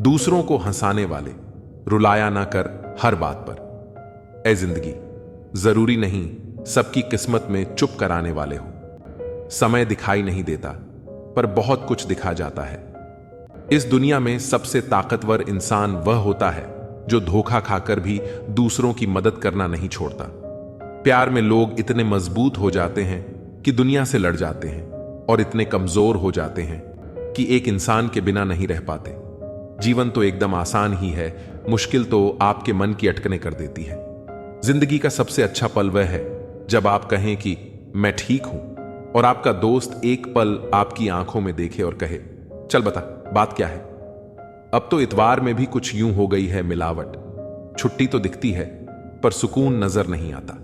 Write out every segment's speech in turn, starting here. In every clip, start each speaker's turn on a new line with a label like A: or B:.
A: दूसरों को हंसाने वाले, रुलाया ना कर हर बात पर। ए जिंदगी, जरूरी नहीं सबकी किस्मत में चुप कराने वाले हो। समय दिखाई नहीं देता, पर बहुत कुछ दिखा जाता है। इस दुनिया में सबसे ताकतवर इंसान वह होता है जो धोखा खाकर भी दूसरों की मदद करना नहीं छोड़ता। प्यार में लोग इतने मजबूत हो जाते हैं कि दुनिया से लड़ जाते हैं, और इतने कमजोर हो जाते हैं कि एक इंसान के बिना नहीं रह पाते। जीवन तो एकदम आसान ही है, मुश्किल तो आपके मन की अटकनें कर देती है। जिंदगी का सबसे अच्छा पल वह है जब आप कहें कि मैं ठीक हूं, और आपका दोस्त एक पल आपकी आंखों में देखे और कहे, चल बता बात क्या है। अब तो इतवार में भी कुछ यूं हो गई है मिलावट। छुट्टी तो दिखती है, पर सुकून नजर नहीं आता।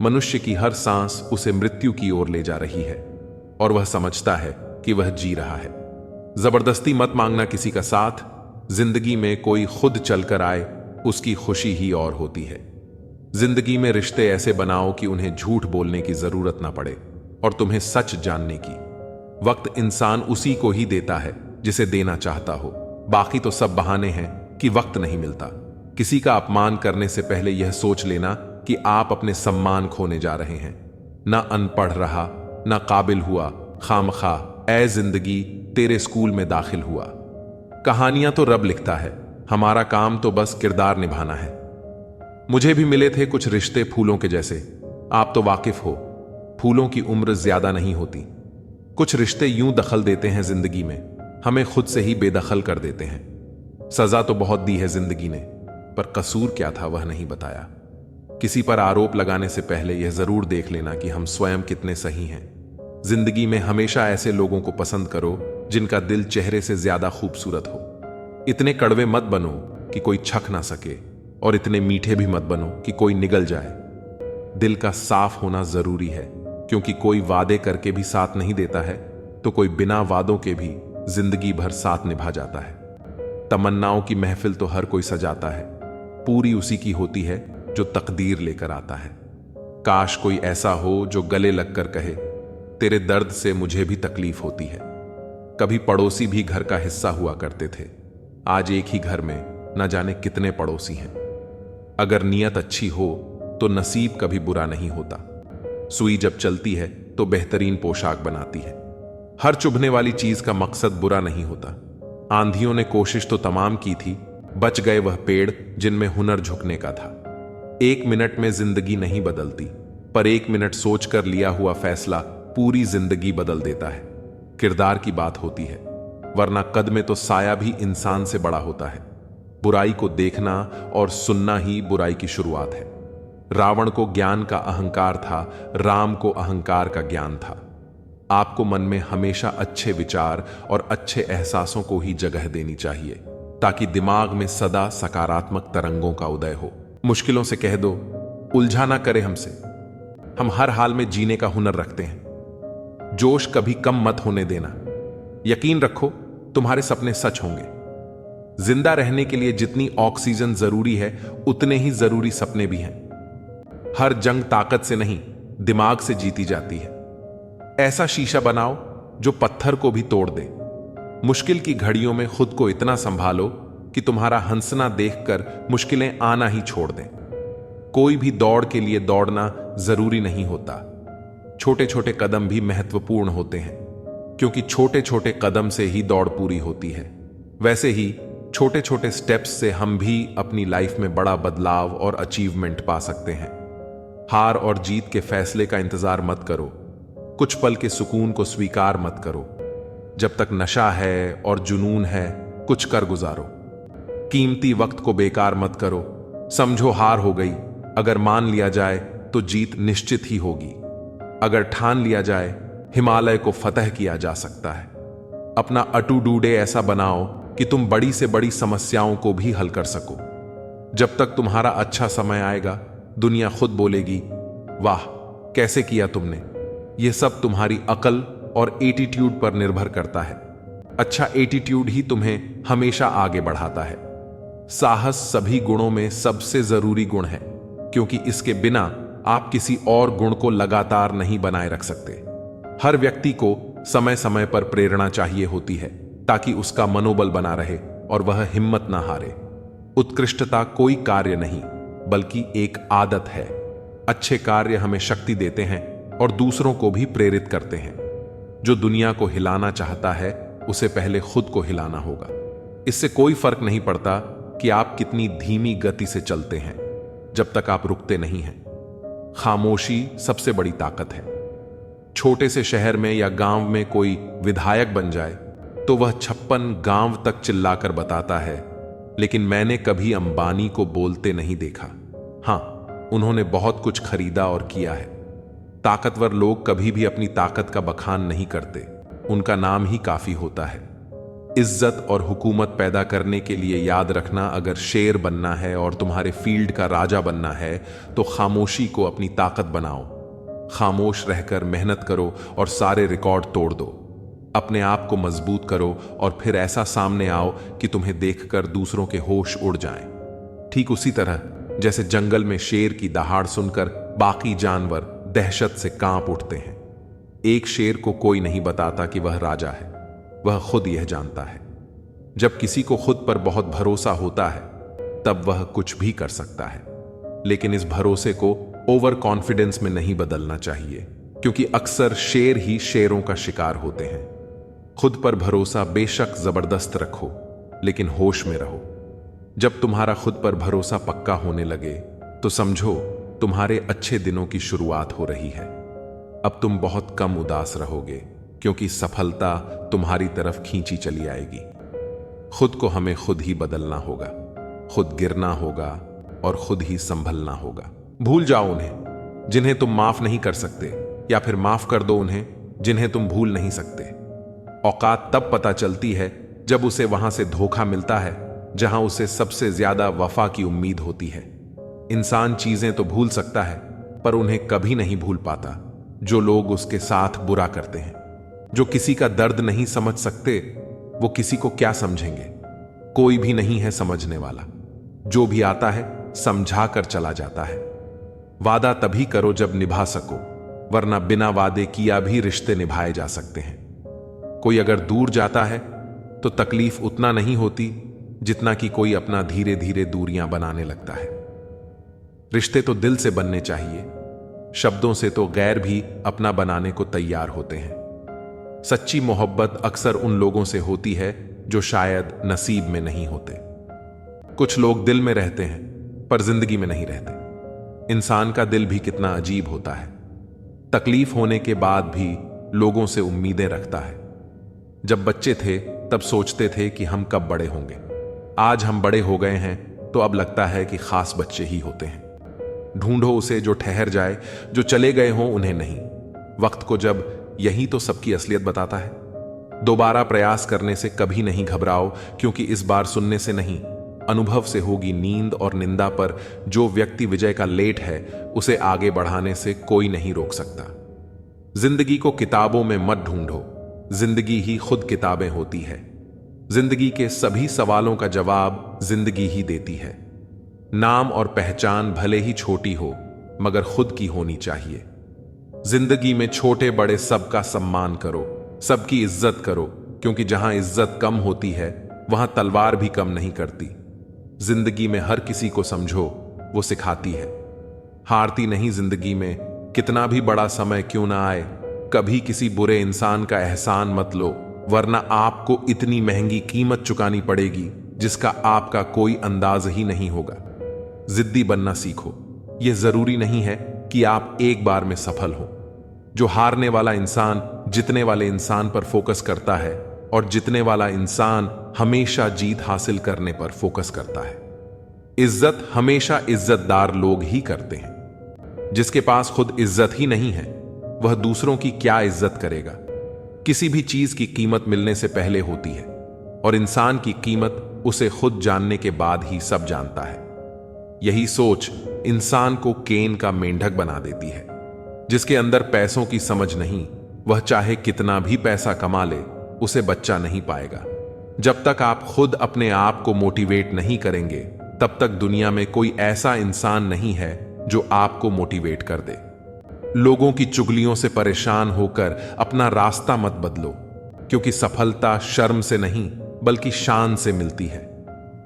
A: मनुष्य की हर सांस उसे मृत्यु की ओर ले जा रही है, और वह समझता है कि वह जी रहा है। जबरदस्ती मत मांगना किसी का साथ। जिंदगी में कोई खुद चलकर आए, उसकी खुशी ही और होती है। जिंदगी में रिश्ते ऐसे बनाओ कि उन्हें झूठ बोलने की जरूरत ना पड़े, और तुम्हें सच जानने की। वक्त इंसान उसी को ही देता है जिसे देना चाहता हो। बाकी तो सब बहाने हैं कि वक्त नहीं मिलता। किसी का अपमान करने से पहले यह सोच लेना कि आप अपने सम्मान खोने जा रहे हैं। ना अनपढ़ रहा, ना काबिल हुआ, खामखा ए जिंदगी तेरे स्कूल में दाखिल हुआ। कहानियां तो रब लिखता है, हमारा काम तो बस किरदार निभाना है। मुझे भी मिले थे कुछ रिश्ते फूलों के जैसे। आप तो वाकिफ हो, फूलों की उम्र ज्यादा नहीं होती। कुछ रिश्ते यूं दखल देते हैं जिंदगी में, हमें खुद से ही बेदखल कर देते हैं। सजा तो बहुत दी है जिंदगी ने, पर कसूर क्या था वह नहीं बताया। किसी पर आरोप लगाने से पहले यह जरूर देख लेना कि हम स्वयं कितने सही हैं। जिंदगी में हमेशा ऐसे लोगों को पसंद करो जिनका दिल चेहरे से ज्यादा खूबसूरत हो। इतने कड़वे मत बनो कि कोई छक ना सके, और इतने मीठे भी मत बनो कि कोई निगल जाए। दिल का साफ होना जरूरी है, क्योंकि कोई वादे करके भी साथ नहीं देता है, तो कोई बिना वादों के भी जिंदगी भर साथ निभा जाता है। तमन्नाओं की महफिल तो हर कोई सजाता है, पूरी उसी की होती है जो तकदीर लेकर आता है। काश कोई ऐसा हो जो गले लगकर कहे, तेरे दर्द से मुझे भी तकलीफ होती है। कभी पड़ोसी भी घर का हिस्सा हुआ करते थे, आज एक ही घर में न जाने कितने पड़ोसी हैं। अगर नीयत अच्छी हो तो नसीब कभी बुरा नहीं होता। सुई जब चलती है तो बेहतरीन पोशाक बनाती है। हर चुभने वाली चीज का मकसद बुरा नहीं होता। आंधियों ने कोशिश तो तमाम की थी, बच गए वह पेड़ जिनमें हुनर झुकने का था। एक मिनट में जिंदगी नहीं बदलती, पर एक मिनट सोचकर लिया हुआ फैसला पूरी जिंदगी बदल देता है। किरदार की बात होती है, वरना कद में तो साया भी इंसान से बड़ा होता है। बुराई को देखना और सुनना ही बुराई की शुरुआत है। रावण को ज्ञान का अहंकार था, राम को अहंकार का ज्ञान था। आपको मन में हमेशा अच्छे विचार और अच्छे एहसासों को ही जगह देनी चाहिए, ताकि दिमाग में सदा सकारात्मक तरंगों का उदय हो। मुश्किलों से कह दो, उलझा ना करे हमसे। हम हर हाल में जीने का हुनर रखते हैं। जोश कभी कम मत होने देना। यकीन रखो तुम्हारे सपने सच होंगे। जिंदा रहने के लिए जितनी ऑक्सीजन जरूरी है, उतने ही जरूरी सपने भी हैं। हर जंग ताकत से नहीं, दिमाग से जीती जाती है। ऐसा शीशा बनाओ जो पत्थर को भी तोड़ दे। मुश्किल की घड़ियों में खुद को इतना संभालो कि तुम्हारा हंसना देखकर मुश्किलें आना ही छोड़ दें। कोई भी दौड़ के लिए दौड़ना जरूरी नहीं होता। छोटे छोटे कदम भी महत्वपूर्ण होते हैं, क्योंकि छोटे छोटे कदम से ही दौड़ पूरी होती है। वैसे ही छोटे छोटे स्टेप्स से हम भी अपनी लाइफ में बड़ा बदलाव और अचीवमेंट पा सकते हैं। हार और जीत के फैसले का इंतजार मत करो। कुछ पल के सुकून को स्वीकार मत करो। जब तक नशा है और जुनून है, कुछ कर गुजारो। कीमती वक्त को बेकार मत करो। समझो हार हो गई, अगर मान लिया जाए तो जीत निश्चित ही होगी। अगर ठान लिया जाए, हिमालय को फतह किया जा सकता है। अपना अटू डूडे ऐसा बनाओ कि तुम बड़ी से बड़ी समस्याओं को भी हल कर सको। जब तक तुम्हारा अच्छा समय आएगा, दुनिया खुद बोलेगी, वाह कैसे किया तुमने। यह सब तुम्हारी अकल और एटीट्यूड पर निर्भर करता है। अच्छा एटीट्यूड ही तुम्हें हमेशा आगे बढ़ाता है। साहस सभी गुणों में सबसे जरूरी गुण है, क्योंकि इसके बिना आप किसी और गुण को लगातार नहीं बनाए रख सकते। हर व्यक्ति को समय समय पर प्रेरणा चाहिए होती है, ताकि उसका मनोबल बना रहे और वह हिम्मत ना हारे। उत्कृष्टता कोई कार्य नहीं बल्कि एक आदत है। अच्छे कार्य हमें शक्ति देते हैं और दूसरों को भी प्रेरित करते हैं। जो दुनिया को हिलाना चाहता है उसे पहले खुद को हिलाना होगा। इससे कोई फर्क नहीं पड़ता कि आप कितनी धीमी गति से चलते हैं, जब तक आप रुकते नहीं हैं। खामोशी सबसे बड़ी ताकत है। छोटे से शहर में या गांव में कोई विधायक बन जाए तो वह 56 गांव तक चिल्लाकर बताता है, लेकिन मैंने कभी अंबानी को बोलते नहीं देखा। हां, उन्होंने बहुत कुछ खरीदा और किया है। ताकतवर लोग कभी भी अपनी ताकत का बखान नहीं करते, उनका नाम ही काफी होता है। इज्जत और हुकूमत पैदा करने के लिए याद रखना, अगर शेर बनना है और तुम्हारे फील्ड का राजा बनना है तो खामोशी को अपनी ताकत बनाओ। खामोश रहकर मेहनत करो और सारे रिकॉर्ड तोड़ दो। अपने आप को मजबूत करो और फिर ऐसा सामने आओ कि तुम्हें देखकर दूसरों के होश उड़ जाएं। ठीक उसी तरह जैसे जंगल में शेर की दहाड़ सुनकर बाकी जानवर दहशत से कांप उठते हैं। एक शेर को कोई नहीं बताता कि वह राजा है, वह खुद यह जानता है। जब किसी को खुद पर बहुत भरोसा होता है तब वह कुछ भी कर सकता है, लेकिन इस भरोसे को ओवर कॉन्फिडेंस में नहीं बदलना चाहिए, क्योंकि अक्सर शेर ही शेरों का शिकार होते हैं। खुद पर भरोसा बेशक जबरदस्त रखो, लेकिन होश में रहो। जब तुम्हारा खुद पर भरोसा पक्का होने लगे तो समझो तुम्हारे अच्छे दिनों की शुरुआत हो रही है। अब तुम बहुत कम उदास रहोगे, क्योंकि सफलता तुम्हारी तरफ खींची चली आएगी। खुद को हमें खुद ही बदलना होगा, खुद गिरना होगा और खुद ही संभलना होगा। भूल जाओ उन्हें जिन्हें तुम माफ नहीं कर सकते, या फिर माफ कर दो उन्हें जिन्हें तुम भूल नहीं सकते। औकात तब पता चलती है जब उसे वहां से धोखा मिलता है जहां उसे सबसे ज्यादा वफा की उम्मीद होती है। इंसान चीजें तो भूल सकता है, पर उन्हें कभी नहीं भूल पाता जो लोग उसके साथ बुरा करते हैं। जो किसी का दर्द नहीं समझ सकते वो किसी को क्या समझेंगे। कोई भी नहीं है समझने वाला। जो भी आता है समझा कर चला जाता है। वादा तभी करो जब निभा सको, वरना बिना वादे किया भी रिश्ते निभाए जा सकते हैं। कोई अगर दूर जाता है तो तकलीफ उतना नहीं होती जितना कि कोई अपना धीरे धीरे दूरियां बनाने लगता है। रिश्ते तो दिल से बनने चाहिए, शब्दों से तो गैर भी अपना बनाने को तैयार होते हैं। सच्ची मोहब्बत अक्सर उन लोगों से होती है जो शायद नसीब में नहीं होते। कुछ लोग दिल में रहते हैं पर जिंदगी में नहीं रहते। इंसान का दिल भी कितना अजीब होता है। तकलीफ होने के बाद भी लोगों से उम्मीदें रखता है। जब बच्चे थे तब सोचते थे कि हम कब बड़े होंगे। आज हम बड़े हो गए हैं तो अब लगता है कि खास बच्चे ही होते हैं। ढूंढो उसे जो ठहर जाए, जो चले गए हों उन्हें नहीं। वक्त को जब यही तो सबकी असलियत बताता है। दोबारा प्रयास करने से कभी नहीं घबराओ, क्योंकि इस बार सुनने से नहीं, अनुभव से होगी नींद और निंदा। पर जो व्यक्ति विजय का लेट है उसे आगे बढ़ाने से कोई नहीं रोक सकता। जिंदगी को किताबों में मत ढूंढो, जिंदगी ही खुद किताबें होती है। जिंदगी के सभी सवालों का जवाब जिंदगी ही देती है। नाम और पहचान भले ही छोटी हो मगर खुद की होनी चाहिए। जिंदगी में छोटे बड़े सबका सम्मान करो, सबकी इज्जत करो, क्योंकि जहां इज्जत कम होती है वहां तलवार भी कम नहीं करती। जिंदगी में हर किसी को समझो, वो सिखाती है। हारती नहीं जिंदगी में, कितना भी बड़ा समय क्यों ना आए। कभी किसी बुरे इंसान का एहसान मत लो, वरना आपको इतनी महंगी कीमत चुकानी पड़ेगी जिसका आपका कोई अंदाज ही नहीं होगा। जिद्दी बनना सीखो। यह जरूरी नहीं है कि आप एक बार में सफल हो। जो हारने वाला इंसान जीतने वाले इंसान पर फोकस करता है, और जीतने वाला इंसान हमेशा जीत हासिल करने पर फोकस करता है। इज्जत हमेशा इज्जतदार लोग ही करते हैं। जिसके पास खुद इज्जत ही नहीं है वह दूसरों की क्या इज्जत करेगा। किसी भी चीज की कीमत मिलने से पहले होती है, और इंसान की कीमत उसे खुद जानने के बाद ही सब जानता है। यही सोच इंसान को केन का मेंढक बना देती है। जिसके अंदर पैसों की समझ नहीं, वह चाहे कितना भी पैसा कमा ले उसे बच्चा नहीं पाएगा। जब तक आप खुद अपने आप को मोटिवेट नहीं करेंगे तब तक दुनिया में कोई ऐसा इंसान नहीं है जो आपको मोटिवेट कर दे। लोगों की चुगलियों से परेशान होकर अपना रास्ता मत बदलो, क्योंकि सफलता शर्म से नहीं बल्कि शान से मिलती है।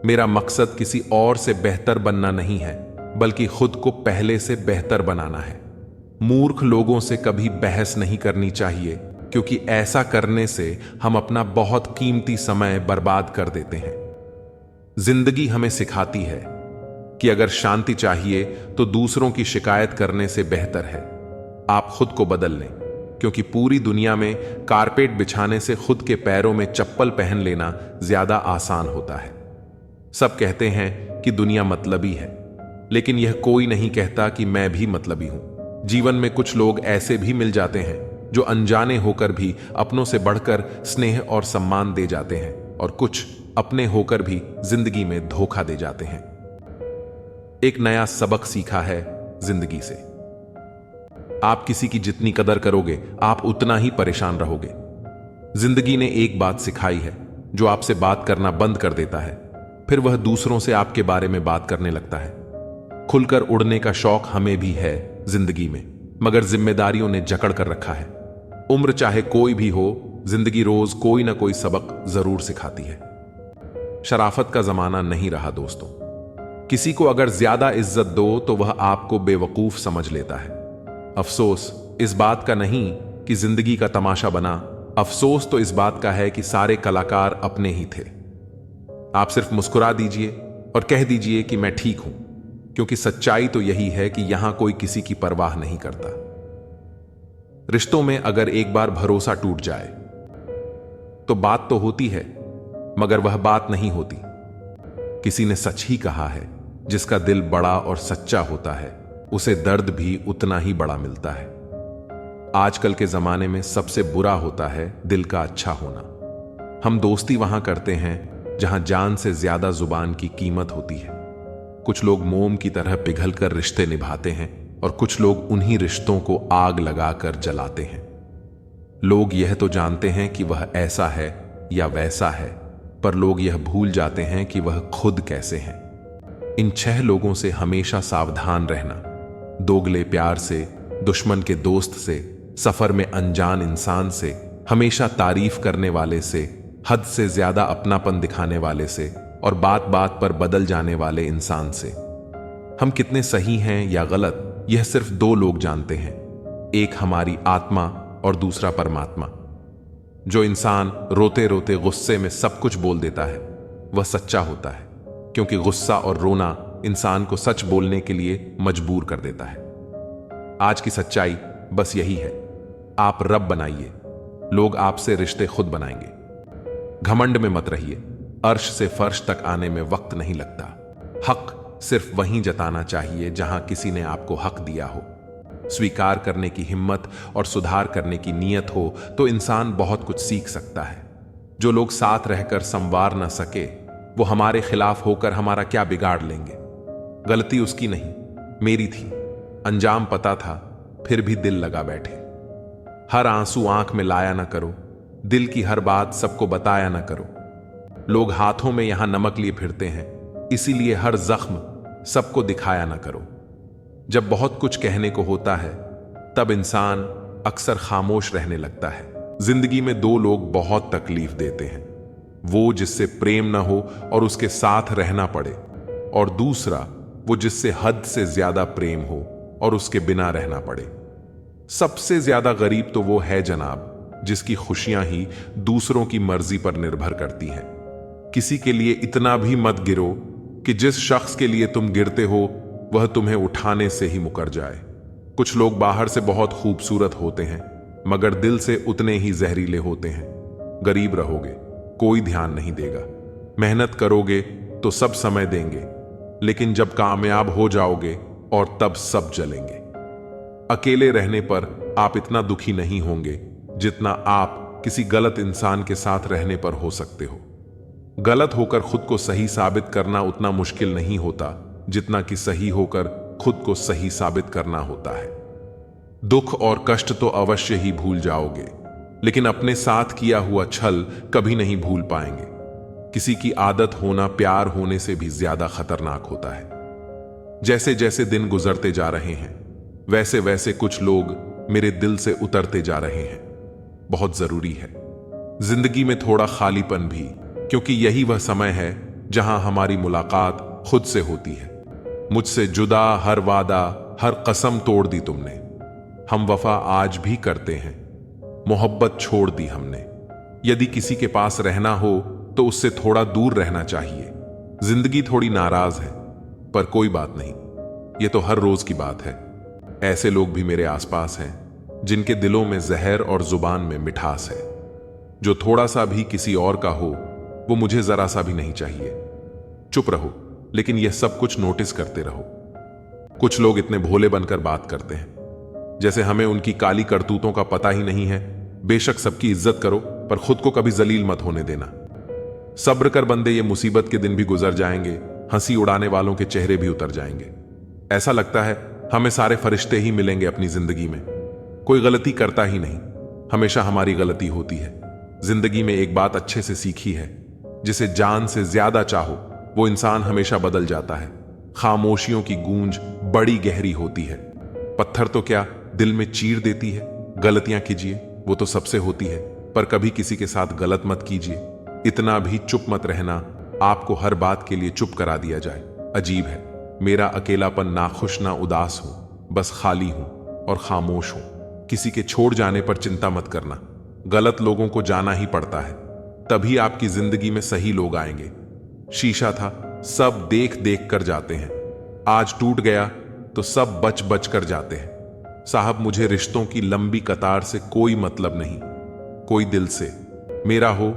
A: मेरा मकसद किसी और से बेहतर बनना नहीं है, बल्कि खुद को पहले से बेहतर बनाना है। मूर्ख लोगों से कभी बहस नहीं करनी चाहिए, क्योंकि ऐसा करने से हम अपना बहुत कीमती समय बर्बाद कर देते हैं। जिंदगी हमें सिखाती है कि अगर शांति चाहिए तो दूसरों की शिकायत करने से बेहतर है आप खुद को बदल लें, क्योंकि पूरी दुनिया में कारपेट बिछाने से खुद के पैरों में चप्पल पहन लेना ज्यादा आसान होता है। सब कहते हैं कि दुनिया मतलबी है, लेकिन यह कोई नहीं कहता कि मैं भी मतलबी हूं। जीवन में कुछ लोग ऐसे भी मिल जाते हैं जो अनजाने होकर भी अपनों से बढ़कर स्नेह और सम्मान दे जाते हैं, और कुछ अपने होकर भी जिंदगी में धोखा दे जाते हैं। एक नया सबक सीखा है जिंदगी से। आप किसी की जितनी कदर करोगे, आप उतना ही परेशान रहोगे। जिंदगी ने एक बात सिखाई है, जो आपसे बात करना बंद कर देता है, फिर वह दूसरों से आपके बारे में बात करने लगता है। खुलकर उड़ने का शौक हमें भी है जिंदगी में, मगर जिम्मेदारियों ने जकड़ कर रखा है। उम्र चाहे कोई भी हो, जिंदगी रोज कोई ना कोई सबक जरूर सिखाती है। शराफत का जमाना नहीं रहा दोस्तों। किसी को अगर ज्यादा इज्जत दो तो वह आपको बेवकूफ समझ लेता है। अफसोस इस बात का नहीं कि जिंदगी का तमाशा बना, अफसोस तो इस बात का है कि सारे कलाकार अपने ही थे। आप सिर्फ मुस्कुरा दीजिए और कह दीजिए कि मैं ठीक हूं, क्योंकि सच्चाई तो यही है कि यहां कोई किसी की परवाह नहीं करता। रिश्तों में अगर एक बार भरोसा टूट जाए तो बात तो होती है, मगर वह बात नहीं होती। किसी ने सच ही कहा है, जिसका दिल बड़ा और सच्चा होता है, उसे दर्द भी उतना ही बड़ा मिलता है। आजकल के जमाने में सबसे बुरा होता है दिल का अच्छा होना। हम दोस्ती वहां करते हैं जहां जान से ज्यादा जुबान की कीमत होती है। कुछ लोग मोम की तरह पिघलकर रिश्ते निभाते हैं, और कुछ लोग उन्हीं रिश्तों को आग लगाकर जलाते हैं। लोग यह तो जानते हैं कि वह ऐसा है या वैसा है, पर लोग यह भूल जाते हैं कि वह खुद कैसे हैं। इन 6 लोगों से हमेशा सावधान रहना: दोगले प्यार से, दुश्मन के दोस्त से, सफर में अनजान इंसान से, हमेशा तारीफ करने वाले से, हद से ज्यादा अपनापन दिखाने वाले से, और बात बात पर बदल जाने वाले इंसान से। हम कितने सही हैं या गलत, यह सिर्फ 2 लोग जानते हैं, एक हमारी आत्मा और दूसरा परमात्मा। जो इंसान रोते रोते गुस्से में सब कुछ बोल देता है, वह सच्चा होता है, क्योंकि गुस्सा और रोना इंसान को सच बोलने के लिए मजबूर कर देता है। आज की सच्चाई बस यही है, आप रब बनाइए, लोग आपसे रिश्ते खुद बनाएंगे। घमंड में मत रहिए, अर्श से फर्श तक आने में वक्त नहीं लगता। हक सिर्फ वहीं जताना चाहिए जहां किसी ने आपको हक दिया हो। स्वीकार करने की हिम्मत और सुधार करने की नीयत हो तो इंसान बहुत कुछ सीख सकता है। जो लोग साथ रहकर संवार न सके, वो हमारे खिलाफ होकर हमारा क्या बिगाड़ लेंगे। गलती उसकी नहीं, मेरी थी। अंजाम पता था, फिर भी दिल लगा बैठे। हर आंसू आंख में लाया ना करो, दिल की हर बात सबको बताया ना करो। लोग हाथों में यहां नमक लिए फिरते हैं, इसीलिए हर जख्म सबको दिखाया ना करो। जब बहुत कुछ कहने को होता है, तब इंसान अक्सर खामोश रहने लगता है। जिंदगी में 2 लोग बहुत तकलीफ देते हैं, वो जिससे प्रेम ना हो और उसके साथ रहना पड़े, और दूसरा वो जिससे हद से ज्यादा प्रेम हो और उसके बिना रहना पड़े। सबसे ज्यादा गरीब तो वो है जनाब, जिसकी खुशियां ही दूसरों की मर्जी पर निर्भर करती हैं। किसी के लिए इतना भी मत गिरो कि जिस शख्स के लिए तुम गिरते हो वह तुम्हें उठाने से ही मुकर जाए। कुछ लोग बाहर से बहुत खूबसूरत होते हैं, मगर दिल से उतने ही जहरीले होते हैं। गरीब रहोगे, कोई ध्यान नहीं देगा। मेहनत करोगे तो सब समय देंगे, लेकिन जब कामयाब हो जाओगे और तब सब जलेंगे। अकेले रहने पर आप इतना दुखी नहीं होंगे जितना आप किसी गलत इंसान के साथ रहने पर हो सकते हो। गलत होकर खुद को सही साबित करना उतना मुश्किल नहीं होता जितना कि सही होकर खुद को सही साबित करना होता है। दुख और कष्ट तो अवश्य ही भूल जाओगे, लेकिन अपने साथ किया हुआ छल कभी नहीं भूल पाएंगे। किसी की आदत होना प्यार होने से भी ज्यादा खतरनाक होता है। जैसे जैसे दिन गुजरते जा रहे हैं, वैसे वैसे कुछ लोग मेरे दिल से उतरते जा रहे हैं। बहुत जरूरी है जिंदगी में थोड़ा खालीपन भी, क्योंकि यही वह समय है जहां हमारी मुलाकात खुद से होती है। मुझसे जुदा हर वादा, हर कसम तोड़ दी तुमने। हम वफा आज भी करते हैं, मोहब्बत छोड़ दी हमने। यदि किसी के पास रहना हो तो उससे थोड़ा दूर रहना चाहिए। जिंदगी थोड़ी नाराज है, पर कोई बात नहीं, ये तो हर रोज की बात है। ऐसे लोग भी मेरे आसपास हैं जिनके दिलों में जहर और जुबान में मिठास है। जो थोड़ा सा भी किसी और का हो वो मुझे जरा सा भी नहीं चाहिए। चुप रहो, लेकिन यह सब कुछ नोटिस करते रहो। कुछ लोग इतने भोले बनकर बात करते हैं जैसे हमें उनकी काली करतूतों का पता ही नहीं है। बेशक सबकी इज्जत करो, पर खुद को कभी जलील मत होने देना। सब्र कर बंदे, ये मुसीबत के दिन भी गुजर जाएंगे, हंसी उड़ाने वालों के चेहरे भी उतर जाएंगे। ऐसा लगता है हमें सारे फरिश्ते ही मिलेंगे अपनी जिंदगी में। कोई गलती करता ही नहीं, हमेशा हमारी गलती होती है। जिंदगी में एक बात अच्छे से सीखी है, जिसे जान से ज्यादा चाहो वो इंसान हमेशा बदल जाता है। खामोशियों की गूंज बड़ी गहरी होती है। पत्थर तो क्या दिल में चीर देती है। गलतियां कीजिए, वो तो सबसे होती है, पर कभी किसी के साथ गलत मत कीजिए। इतना भी चुप मत रहना आपको हर बात के लिए चुप करा दिया जाए। अजीब है, मेरा अकेलापन ना खुश ना उदास हूं, बस खाली हूं और खामोश हूं। किसी के छोड़ जाने पर चिंता मत करना, गलत लोगों को जाना ही पड़ता है, तभी आपकी जिंदगी में सही लोग आएंगे। शीशा था, सब देख देख कर जाते हैं, आज टूट गया तो सब बच बच कर जाते हैं। साहब, मुझे रिश्तों की लंबी कतार से कोई मतलब नहीं, कोई दिल से मेरा हो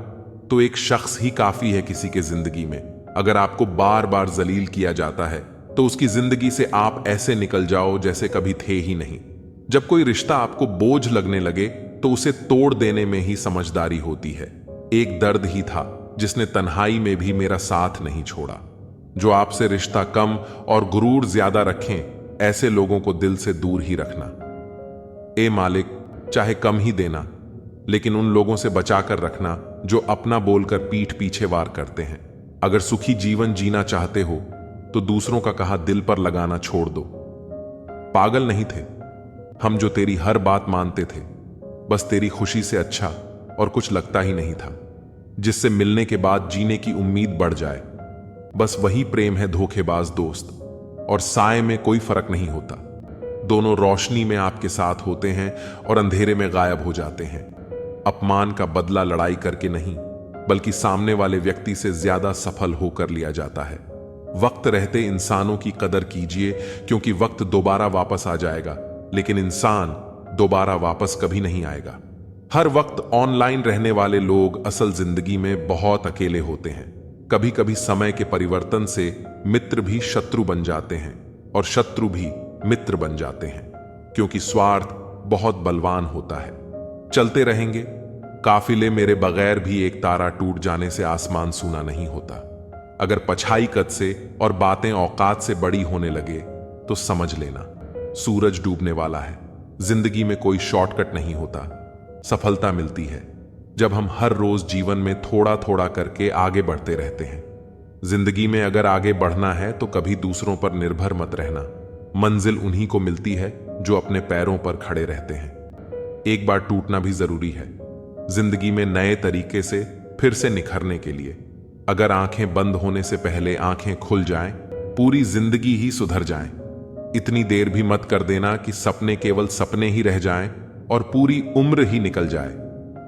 A: तो एक शख्स ही काफी है किसी के जिंदगी में। अगर आपको बार बार जलील किया जाता है तो उसकी जिंदगी से आप ऐसे निकल जाओ जैसे कभी थे ही नहीं। जब कोई रिश्ता आपको बोझ लगने लगे तो उसे तोड़ देने में ही समझदारी होती है। एक दर्द ही था जिसने तन्हाई में भी मेरा साथ नहीं छोड़ा। जो आपसे रिश्ता कम और गुरूर ज्यादा रखें, ऐसे लोगों को दिल से दूर ही रखना। ए मालिक, चाहे कम ही देना, लेकिन उन लोगों से बचा कर रखना जो अपना बोलकर पीठ पीछे वार करते हैं। अगर सुखी जीवन जीना चाहते हो तो दूसरों का कहा दिल पर लगाना छोड़ दो। पागल नहीं थे हम जो तेरी हर बात मानते थे, बस तेरी खुशी से अच्छा और कुछ लगता ही नहीं था। जिससे मिलने के बाद जीने की उम्मीद बढ़ जाए, बस वही प्रेम है धोखेबाज दोस्त। और साए में कोई फर्क नहीं होता, दोनों रोशनी में आपके साथ होते हैं और अंधेरे में गायब हो जाते हैं। अपमान का बदला लड़ाई करके नहीं, बल्कि सामने वाले व्यक्ति से ज्यादा सफल होकर लिया जाता है। वक्त रहते इंसानों की कदर कीजिए, क्योंकि वक्त दोबारा वापस आ जाएगा, लेकिन इंसान दोबारा वापस कभी नहीं आएगा। हर वक्त ऑनलाइन रहने वाले लोग असल जिंदगी में बहुत अकेले होते हैं। कभी कभी समय के परिवर्तन से मित्र भी शत्रु बन जाते हैं और शत्रु भी मित्र बन जाते हैं, क्योंकि स्वार्थ बहुत बलवान होता है। चलते रहेंगे काफिले मेरे बगैर भी एक तारा टूट जाने से आसमान सूना नहीं होता। अगर पछाई कद से और बातें औकात से बड़ी होने लगे तो समझ लेना सूरज डूबने वाला है। जिंदगी में कोई शॉर्टकट नहीं होता, सफलता मिलती है जब हम हर रोज जीवन में थोड़ा थोड़ा करके आगे बढ़ते रहते हैं। जिंदगी में अगर आगे बढ़ना है तो कभी दूसरों पर निर्भर मत रहना। मंजिल उन्हीं को मिलती है जो अपने पैरों पर खड़े रहते हैं। एक बार टूटना भी जरूरी है जिंदगी में नए तरीके से फिर से निखरने के लिए। अगर आंखें बंद होने से पहले आंखें खुल जाएं, पूरी जिंदगी ही सुधर जाए। इतनी देर भी मत कर देना कि सपने केवल सपने ही रह जाएं और पूरी उम्र ही निकल जाए।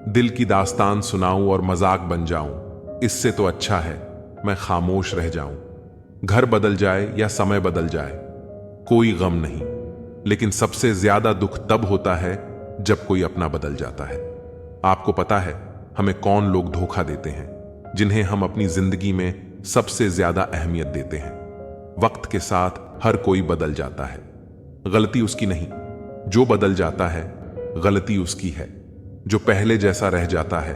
A: दिल की दास्तान सुनाऊं और मजाक बन जाऊं, इससे तो अच्छा है मैं खामोश रह जाऊं। घर बदल जाए या समय बदल जाए, कोई गम नहीं, लेकिन सबसे ज्यादा दुख तब होता है जब कोई अपना बदल जाता है। आपको पता है हमें कौन लोग धोखा देते हैं, जिन्हें हम अपनी जिंदगी में सबसे ज्यादा अहमियत देते हैं। वक्त के साथ हर कोई बदल जाता है, गलती उसकी नहीं। जो बदल जाता है गलती उसकी है। जो पहले जैसा रह जाता है,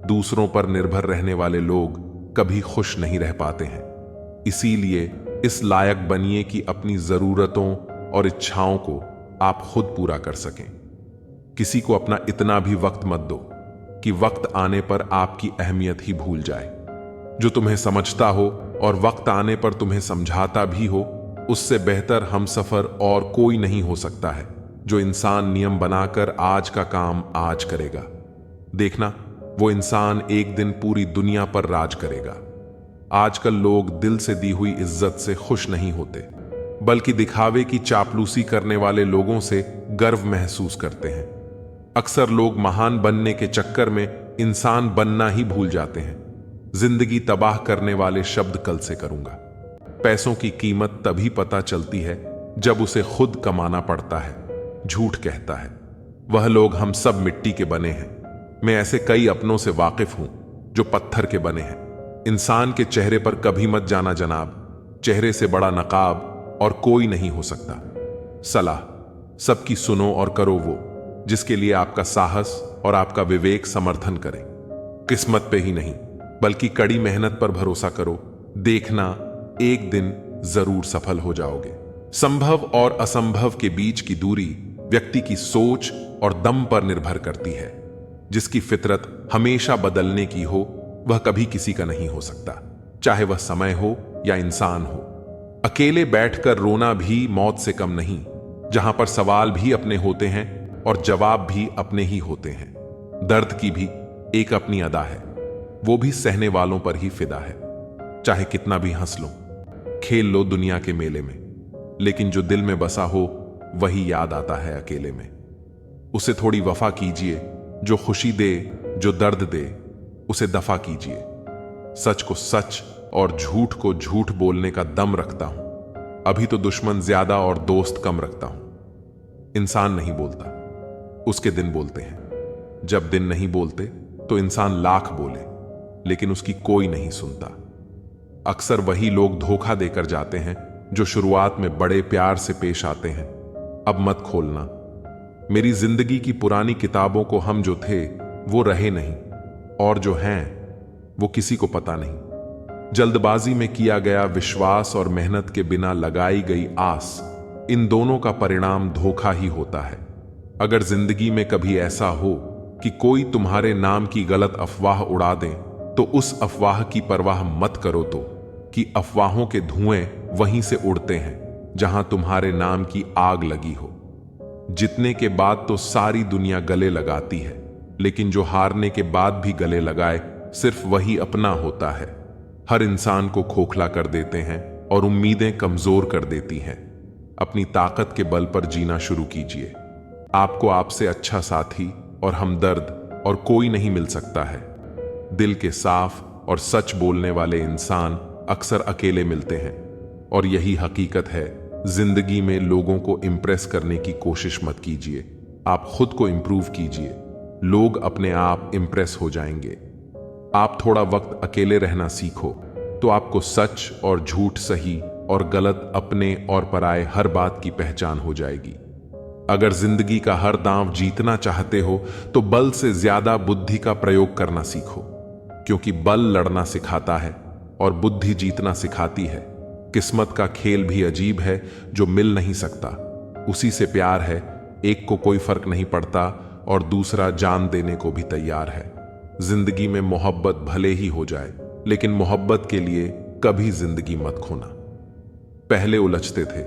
A: दूसरों पर निर्भर रहने वाले लोग कभी खुश नहीं रह पाते हैं। इसीलिए इस लायक बनिए कि अपनी जरूरतों और इच्छाओं को आप खुद पूरा कर सकें। किसी को अपना इतना भी वक्त मत दो कि वक्त आने पर आपकी अहमियत ही भूल जाए। जो तुम्हें समझता हो और वक्त आने पर तुम्हें समझाता भी हो, उससे बेहतर हमसफर और कोई नहीं हो सकता है। जो इंसान नियम बनाकर आज का काम आज करेगा, देखना वो इंसान एक दिन पूरी दुनिया पर राज करेगा। आजकल लोग दिल से दी हुई इज्जत से खुश नहीं होते, बल्कि दिखावे की चापलूसी करने वाले लोगों से गर्व महसूस करते हैं। अक्सर लोग महान बनने के चक्कर में इंसान बनना ही भूल जाते हैं। जिंदगी तबाह करने वाले शब्द कल से करूंगा। पैसों की कीमत तभी पता चलती है जब उसे खुद कमाना पड़ता है। झूठ कहता है, वह लोग हम सब मिट्टी के बने हैं। मैं ऐसे कई अपनों से वाकिफ हूं जो पत्थर के बने हैं। इंसान के चेहरे पर कभी मत जाना जनाब, चेहरे से बड़ा नकाब और कोई नहीं हो सकता। सलाह सबकी सुनो और करो वो जिसके लिए आपका साहस और आपका विवेक समर्थन करे। किस्मत पे ही नहीं बल्कि कड़ी मेहनत पर भरोसा करो, देखना एक दिन जरूर सफल हो जाओगे। संभव और असंभव के बीच की दूरी व्यक्ति की सोच और दम पर निर्भर करती है। जिसकी फितरत हमेशा बदलने की हो वह कभी किसी का नहीं हो सकता, चाहे वह समय हो या इंसान हो। अकेले बैठकर रोना भी मौत से कम नहीं, जहां पर सवाल भी अपने होते हैं और जवाब भी अपने ही होते हैं। दर्द की भी एक अपनी अदा है, वो भी सहने वालों पर ही फिदा है। चाहे कितना भी हंस लो, खेल लो दुनिया के मेले में, लेकिन जो दिल में बसा हो वही याद आता है अकेले में। उसे थोड़ी वफा कीजिए, जो खुशी दे, जो दर्द दे, उसे दफा कीजिए। सच को सच और झूठ को झूठ बोलने का दम रखता हूं, अभी तो दुश्मन ज्यादा और दोस्त कम रखता हूं। इंसान नहीं बोलता, उसके दिन बोलते हैं। जब दिन नहीं बोलते तो इंसान लाख बोले, लेकिन उसकी कोई नहीं सुनता। अक्सर वही लोग धोखा देकर जाते हैं जो शुरुआत में बड़े प्यार से पेश आते हैं। अब मत खोलना। मेरी जिंदगी की पुरानी किताबों को हम जो थे वो रहे नहीं, और जो हैं वो किसी को पता नहीं। जल्दबाजी में किया गया विश्वास और मेहनत के बिना लगाई गई आस, इन दोनों का परिणाम धोखा ही होता है। अगर जिंदगी में कभी ऐसा हो कि कोई तुम्हारे नाम की गलत अफवाह उड़ा दे, तो उस अफवाह की परवाह मत करो, तो कि अफवाहों के धुएं वहीं से उड़ते हैं जहां तुम्हारे नाम की आग लगी हो। जीतने के बाद तो सारी दुनिया गले लगाती है, लेकिन जो हारने के बाद भी गले लगाए सिर्फ वही अपना होता है। हर इंसान को खोखला कर देते हैं और उम्मीदें कमजोर कर देती हैं। अपनी ताकत के बल पर जीना शुरू कीजिए। आपको आपसे अच्छा साथी और हमदर्द और कोई नहीं मिल सकता है। दिल के साफ और सच बोलने वाले इंसान अक्सर अकेले मिलते हैं, और यही हकीकत है। जिंदगी में लोगों को इंप्रेस करने की कोशिश मत कीजिए, आप खुद को इंप्रूव कीजिए। लोग अपने आप इंप्रेस हो जाएंगे। आप थोड़ा वक्त अकेले रहना सीखो तो आपको सच और झूठ, सही और गलत, अपने और पराये हर बात की पहचान हो जाएगी। अगर जिंदगी का हर दांव जीतना चाहते हो तो बल से ज्यादा बुद्धि का प्रयोग करना सीखो, क्योंकि बल लड़ना सिखाता है और बुद्धि जीतना सिखाती है। किस्मत का खेल भी अजीब है जो मिल नहीं सकता। उसी से प्यार है, एक को कोई फर्क नहीं पड़ता और दूसरा जान देने को भी तैयार है। जिंदगी में मोहब्बत भले ही हो जाए, लेकिन मोहब्बत के लिए कभी जिंदगी मत खोना। पहले उलझते थे,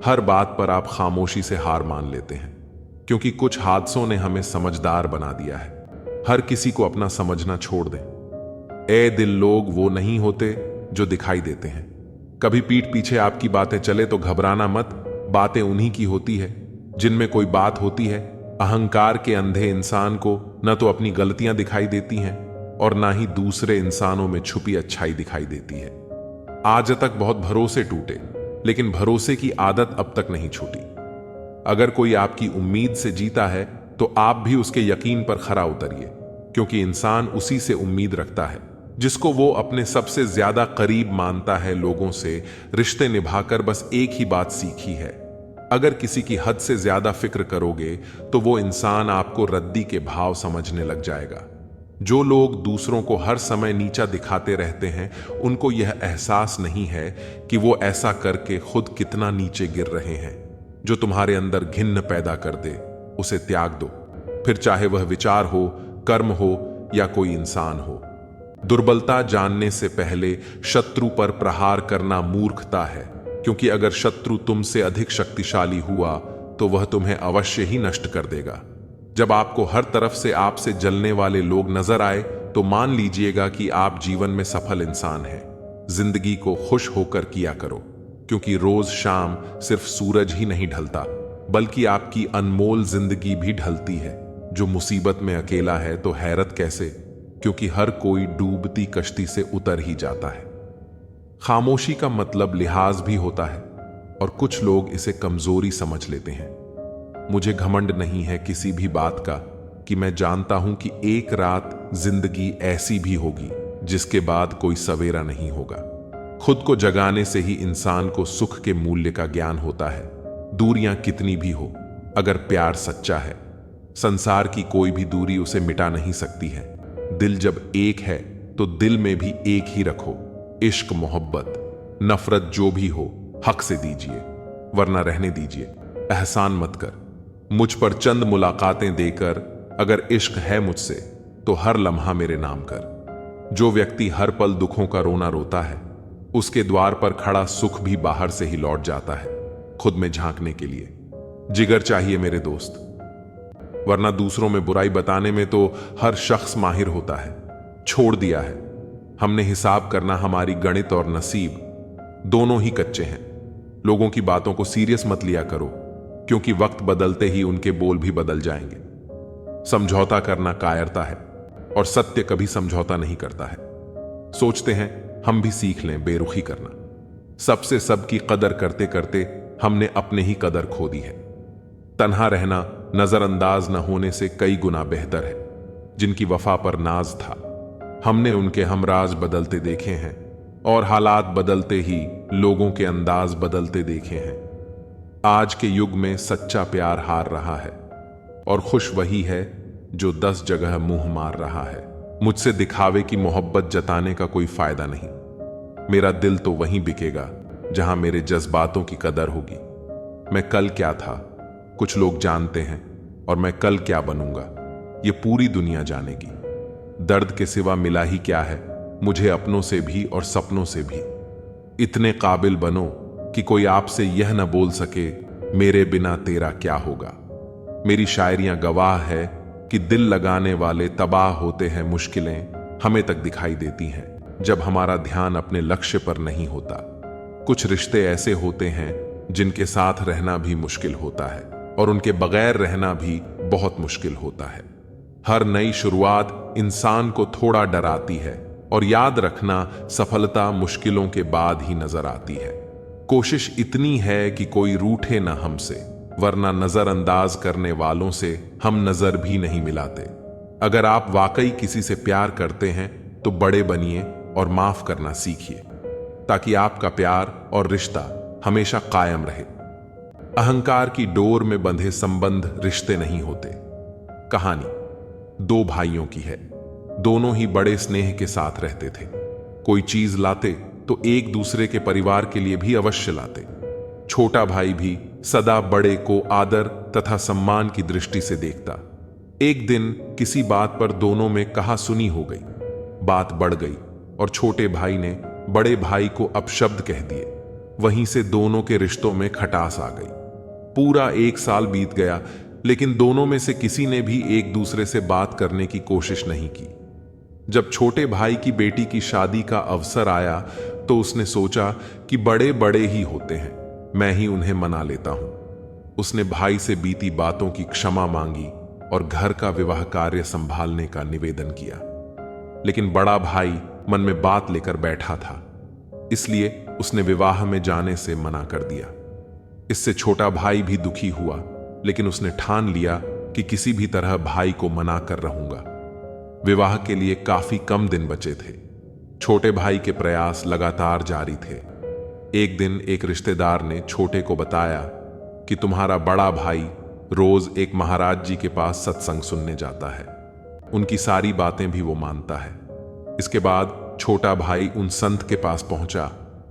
A: हर बात पर आप खामोशी से हार मान लेते हैं, क्योंकि कुछ हादसों ने हमें समझदार बना दिया है। हर किसी को अपना समझना छोड़ दें। ए दिल, लोग वो नहीं होते जो दिखाई देते हैं। कभी पीठ पीछे आपकी बातें चले तो घबराना मत, बातें उन्हीं की होती है जिनमें कोई बात होती है। अहंकार के अंधे इंसान को न तो अपनी गलतियां दिखाई देती हैं और ना ही दूसरे इंसानों में छुपी अच्छाई दिखाई देती है। आज तक बहुत भरोसे टूटे, लेकिन भरोसे की आदत अब तक नहीं छूटी। अगर कोई आपकी उम्मीद से जीता है तो आप भी उसके यकीन पर खरा उतरिए, क्योंकि इंसान उसी से उम्मीद रखता है जिसको वो अपने सबसे ज्यादा करीब मानता है। लोगों से रिश्ते निभाकर बस एक ही बात सीखी है, अगर किसी की हद से ज्यादा फिक्र करोगे तो वो इंसान आपको रद्दी के भाव समझने लग जाएगा। जो लोग दूसरों को हर समय नीचा दिखाते रहते हैं, उनको यह एहसास नहीं है कि वो ऐसा करके खुद कितना नीचे गिर रहे हैं। जो तुम्हारे अंदर घिन्न पैदा कर दे, उसे त्याग दो, फिर चाहे वह विचार हो, कर्म हो या कोई इंसान हो। दुर्बलता जानने से पहले शत्रु पर प्रहार करना मूर्खता है, क्योंकि अगर शत्रु तुमसे अधिक शक्तिशाली हुआ तो वह तुम्हें अवश्य ही नष्ट कर देगा। जब आपको हर तरफ से आपसे जलने वाले लोग नजर आए तो मान लीजिएगा कि आप जीवन में सफल इंसान हैं। जिंदगी को खुश होकर किया करो, क्योंकि रोज शाम सिर्फ सूरज ही नहीं ढलता, बल्कि आपकी अनमोल जिंदगी भी ढलती है। जो मुसीबत में अकेला है तो हैरत कैसे, क्योंकि हर कोई डूबती कश्ती से उतर ही जाता है। खामोशी का मतलब लिहाज भी होता है, और कुछ लोग इसे कमजोरी समझ लेते हैं। मुझे घमंड नहीं है किसी भी बात का कि मैं जानता हूं कि एक रात जिंदगी ऐसी भी होगी जिसके बाद कोई सवेरा नहीं होगा। खुद को जगाने से ही इंसान को सुख के मूल्य का ज्ञान होता है। दूरियां कितनी भी हो, अगर प्यार सच्चा है, संसार की कोई भी दूरी उसे मिटा नहीं सकती है। दिल जब एक है तो दिल में भी एक ही रखो। इश्क, मोहब्बत, नफरत जो भी हो हक से दीजिए, वरना रहने दीजिए। एहसान मत कर मुझ पर चंद मुलाकातें देकर। अगर इश्क है मुझसे तो हर लम्हा मेरे नाम कर। जो व्यक्ति हर पल दुखों का रोना रोता है, उसके द्वार पर खड़ा सुख भी बाहर से ही लौट जाता है, खुद में झांकने के लिए। जिगर चाहिए मेरे दोस्त, वरना दूसरों में बुराई बताने में तो हर शख्स माहिर होता है। छोड़ दिया है हमने हिसाब करना, हमारी गणित और नसीब दोनों ही कच्चे हैं। लोगों की बातों को सीरियस मत लिया करो, क्योंकि वक्त बदलते ही उनके बोल भी बदल जाएंगे। समझौता करना कायरता है, और सत्य कभी समझौता नहीं करता है। सोचते हैं हम भी सीख लें बेरुखी करना। सबसे सबकी कदर करते करते हमने अपने ही कदर खो दी है। तन्हा रहना नजरअंदाज न होने से कई गुना बेहतर है। जिनकी वफा पर नाज था, हमने उनके हमराज बदलते देखे हैं, और हालात बदलते ही लोगों के अंदाज बदलते देखे हैं। आज के युग में सच्चा प्यार हार रहा है, और खुश वही है जो 10 जगह मुंह मार रहा है। मुझसे दिखावे की मोहब्बत जताने का कोई फायदा नहीं। मेरा दिल तो वहीं बिकेगा जहां मेरे जज्बातों की कदर होगी। मैं कल क्या था कुछ लोग जानते हैं, और मैं कल क्या बनूंगा ये पूरी दुनिया जानेगी। दर्द के सिवा मिला ही क्या है मुझे अपनों से भी और सपनों से भी। इतने काबिल बनो कि कोई आपसे यह न बोल सके मेरे बिना तेरा क्या होगा। मेरी शायरियां गवाह है कि दिल लगाने वाले तबाह होते हैं। मुश्किलें हमें तक दिखाई देती हैं जब हमारा ध्यान अपने लक्ष्य पर नहीं होता। कुछ रिश्ते ऐसे होते हैं जिनके साथ रहना भी मुश्किल होता है, और उनके बगैर रहना भी बहुत मुश्किल होता है। हर नई शुरुआत इंसान को थोड़ा डराती है, और याद रखना सफलता मुश्किलों के बाद ही नजर आती है। कोशिश इतनी है कि कोई रूठे ना हमसे, वरना नजरअंदाज करने वालों से हम नजर भी नहीं मिलाते। अगर आप वाकई किसी से प्यार करते हैं तो बड़े बनिए और माफ करना सीखिए, ताकि आपका प्यार और रिश्ता हमेशा कायम रहे। अहंकार की डोर में बंधे संबंध रिश्ते नहीं होते। कहानी 2 भाइयों की है। दोनों ही बड़े स्नेह के साथ रहते थे। कोई चीज लाते तो एक दूसरे के परिवार के लिए भी अवश्य लाते। छोटा भाई भी सदा बड़े को आदर तथा सम्मान की दृष्टि से देखता। एक दिन किसी बात पर दोनों में कहा सुनी हो गई। बात बढ़ गई और छोटे भाई ने बड़े भाई को अपशब्द कह दिए। वहीं से दोनों के रिश्तों में खटास आ गई। पूरा 1 साल बीत गया, लेकिन दोनों में से किसी ने भी एक दूसरे से बात करने की कोशिश नहीं की। जब छोटे भाई की बेटी की शादी का अवसर आया तो उसने सोचा कि बड़े बड़े ही होते हैं, मैं ही उन्हें मना लेता हूं। उसने भाई से बीती बातों की क्षमा मांगी और घर का विवाह कार्य संभालने का निवेदन किया। लेकिन बड़ा भाई मन में बात लेकर बैठा था, इसलिए उसने विवाह में जाने से मना कर दिया। इससे छोटा भाई भी दुखी हुआ, लेकिन उसने ठान लिया कि किसी भी तरह भाई को मना कर रहूंगा। विवाह के लिए काफी कम दिन बचे थे। छोटे भाई के प्रयास लगातार जारी थे। एक दिन एक रिश्तेदार ने छोटे को बताया कि तुम्हारा बड़ा भाई रोज एक महाराज जी के पास सत्संग सुनने जाता है। उनकी सारी बातें भी वो मानता है। इसके बाद छोटा भाई उन संत के पास पहुंचा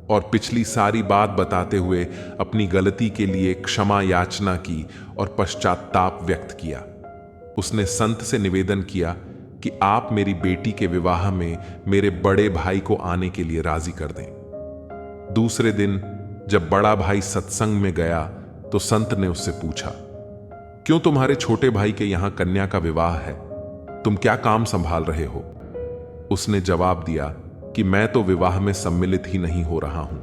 A: और पिछली सारी बात बताते हुए अपनी गलती के लिए क्षमा याचना की और पश्चाताप व्यक्त किया। उसने संत से निवेदन किया कि आप मेरी बेटी के विवाह में मेरे बड़े भाई को आने के लिए राजी कर दें। दूसरे दिन जब बड़ा भाई सत्संग में गया तो संत ने उससे पूछा, क्यों तुम्हारे छोटे भाई के यहां कन्या का विवाह है? तुम क्या काम संभाल रहे हो? उसने जवाब दिया कि मैं तो विवाह में सम्मिलित ही नहीं हो रहा हूं।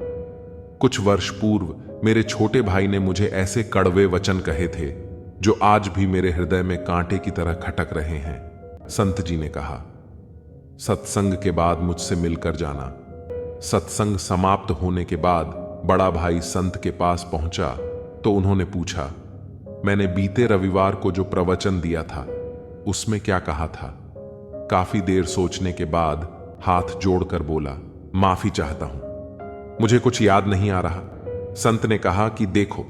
A: कुछ वर्ष पूर्व मेरे छोटे भाई ने मुझे ऐसे कड़वे वचन कहे थे जो आज भी मेरे हृदय में कांटे की तरह खटक रहे हैं। संत जी ने कहा, सत्संग के बाद मुझसे मिलकर जाना। सत्संग समाप्त होने के बाद बड़ा भाई संत के पास पहुंचा तो उन्होंने पूछा, मैंने बीते रविवार को जो प्रवचन दिया था उसमें क्या कहा था? काफी देर सोचने के बाद हाथ जोड़कर बोला, माफी चाहता हूं, मुझे कुछ याद नहीं आ रहा। संत ने कहा कि देखो,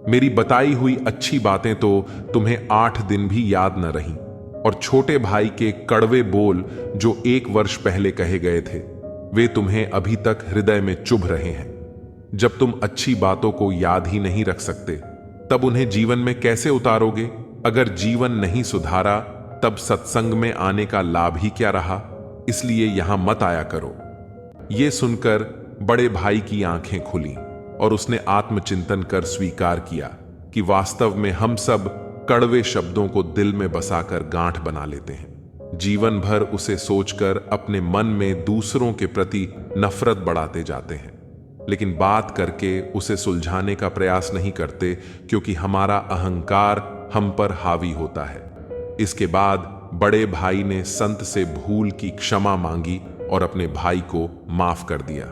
A: मेरी बताई हुई अच्छी बातें तो तुम्हें 8 दिन भी याद न रहीं, और छोटे भाई के कड़वे बोल जो 1 वर्ष पहले कहे गए थे वे तुम्हें अभी तक हृदय में चुभ रहे हैं। जब तुम अच्छी बातों को याद ही नहीं रख सकते तब उन्हें जीवन में कैसे उतारोगे? अगर जीवन नहीं सुधारा तब सत्संग में आने का लाभ ही क्या रहा? इसलिए यहां मत आया करो। यह सुनकर बड़े भाई की आंखें खुली और उसने आत्मचिंतन कर स्वीकार किया कि वास्तव में हम सब कड़वे शब्दों को दिल में बसाकर गांठ बना लेते हैं। जीवन भर उसे सोचकर अपने मन में दूसरों के प्रति नफरत बढ़ाते जाते हैं, लेकिन बात करके उसे सुलझाने का प्रयास नहीं करते क्योंकि हमारा अहंकार हम पर हावी होता है। इसके बाद बड़े भाई ने संत से भूल की क्षमा मांगी और अपने भाई को माफ कर दिया।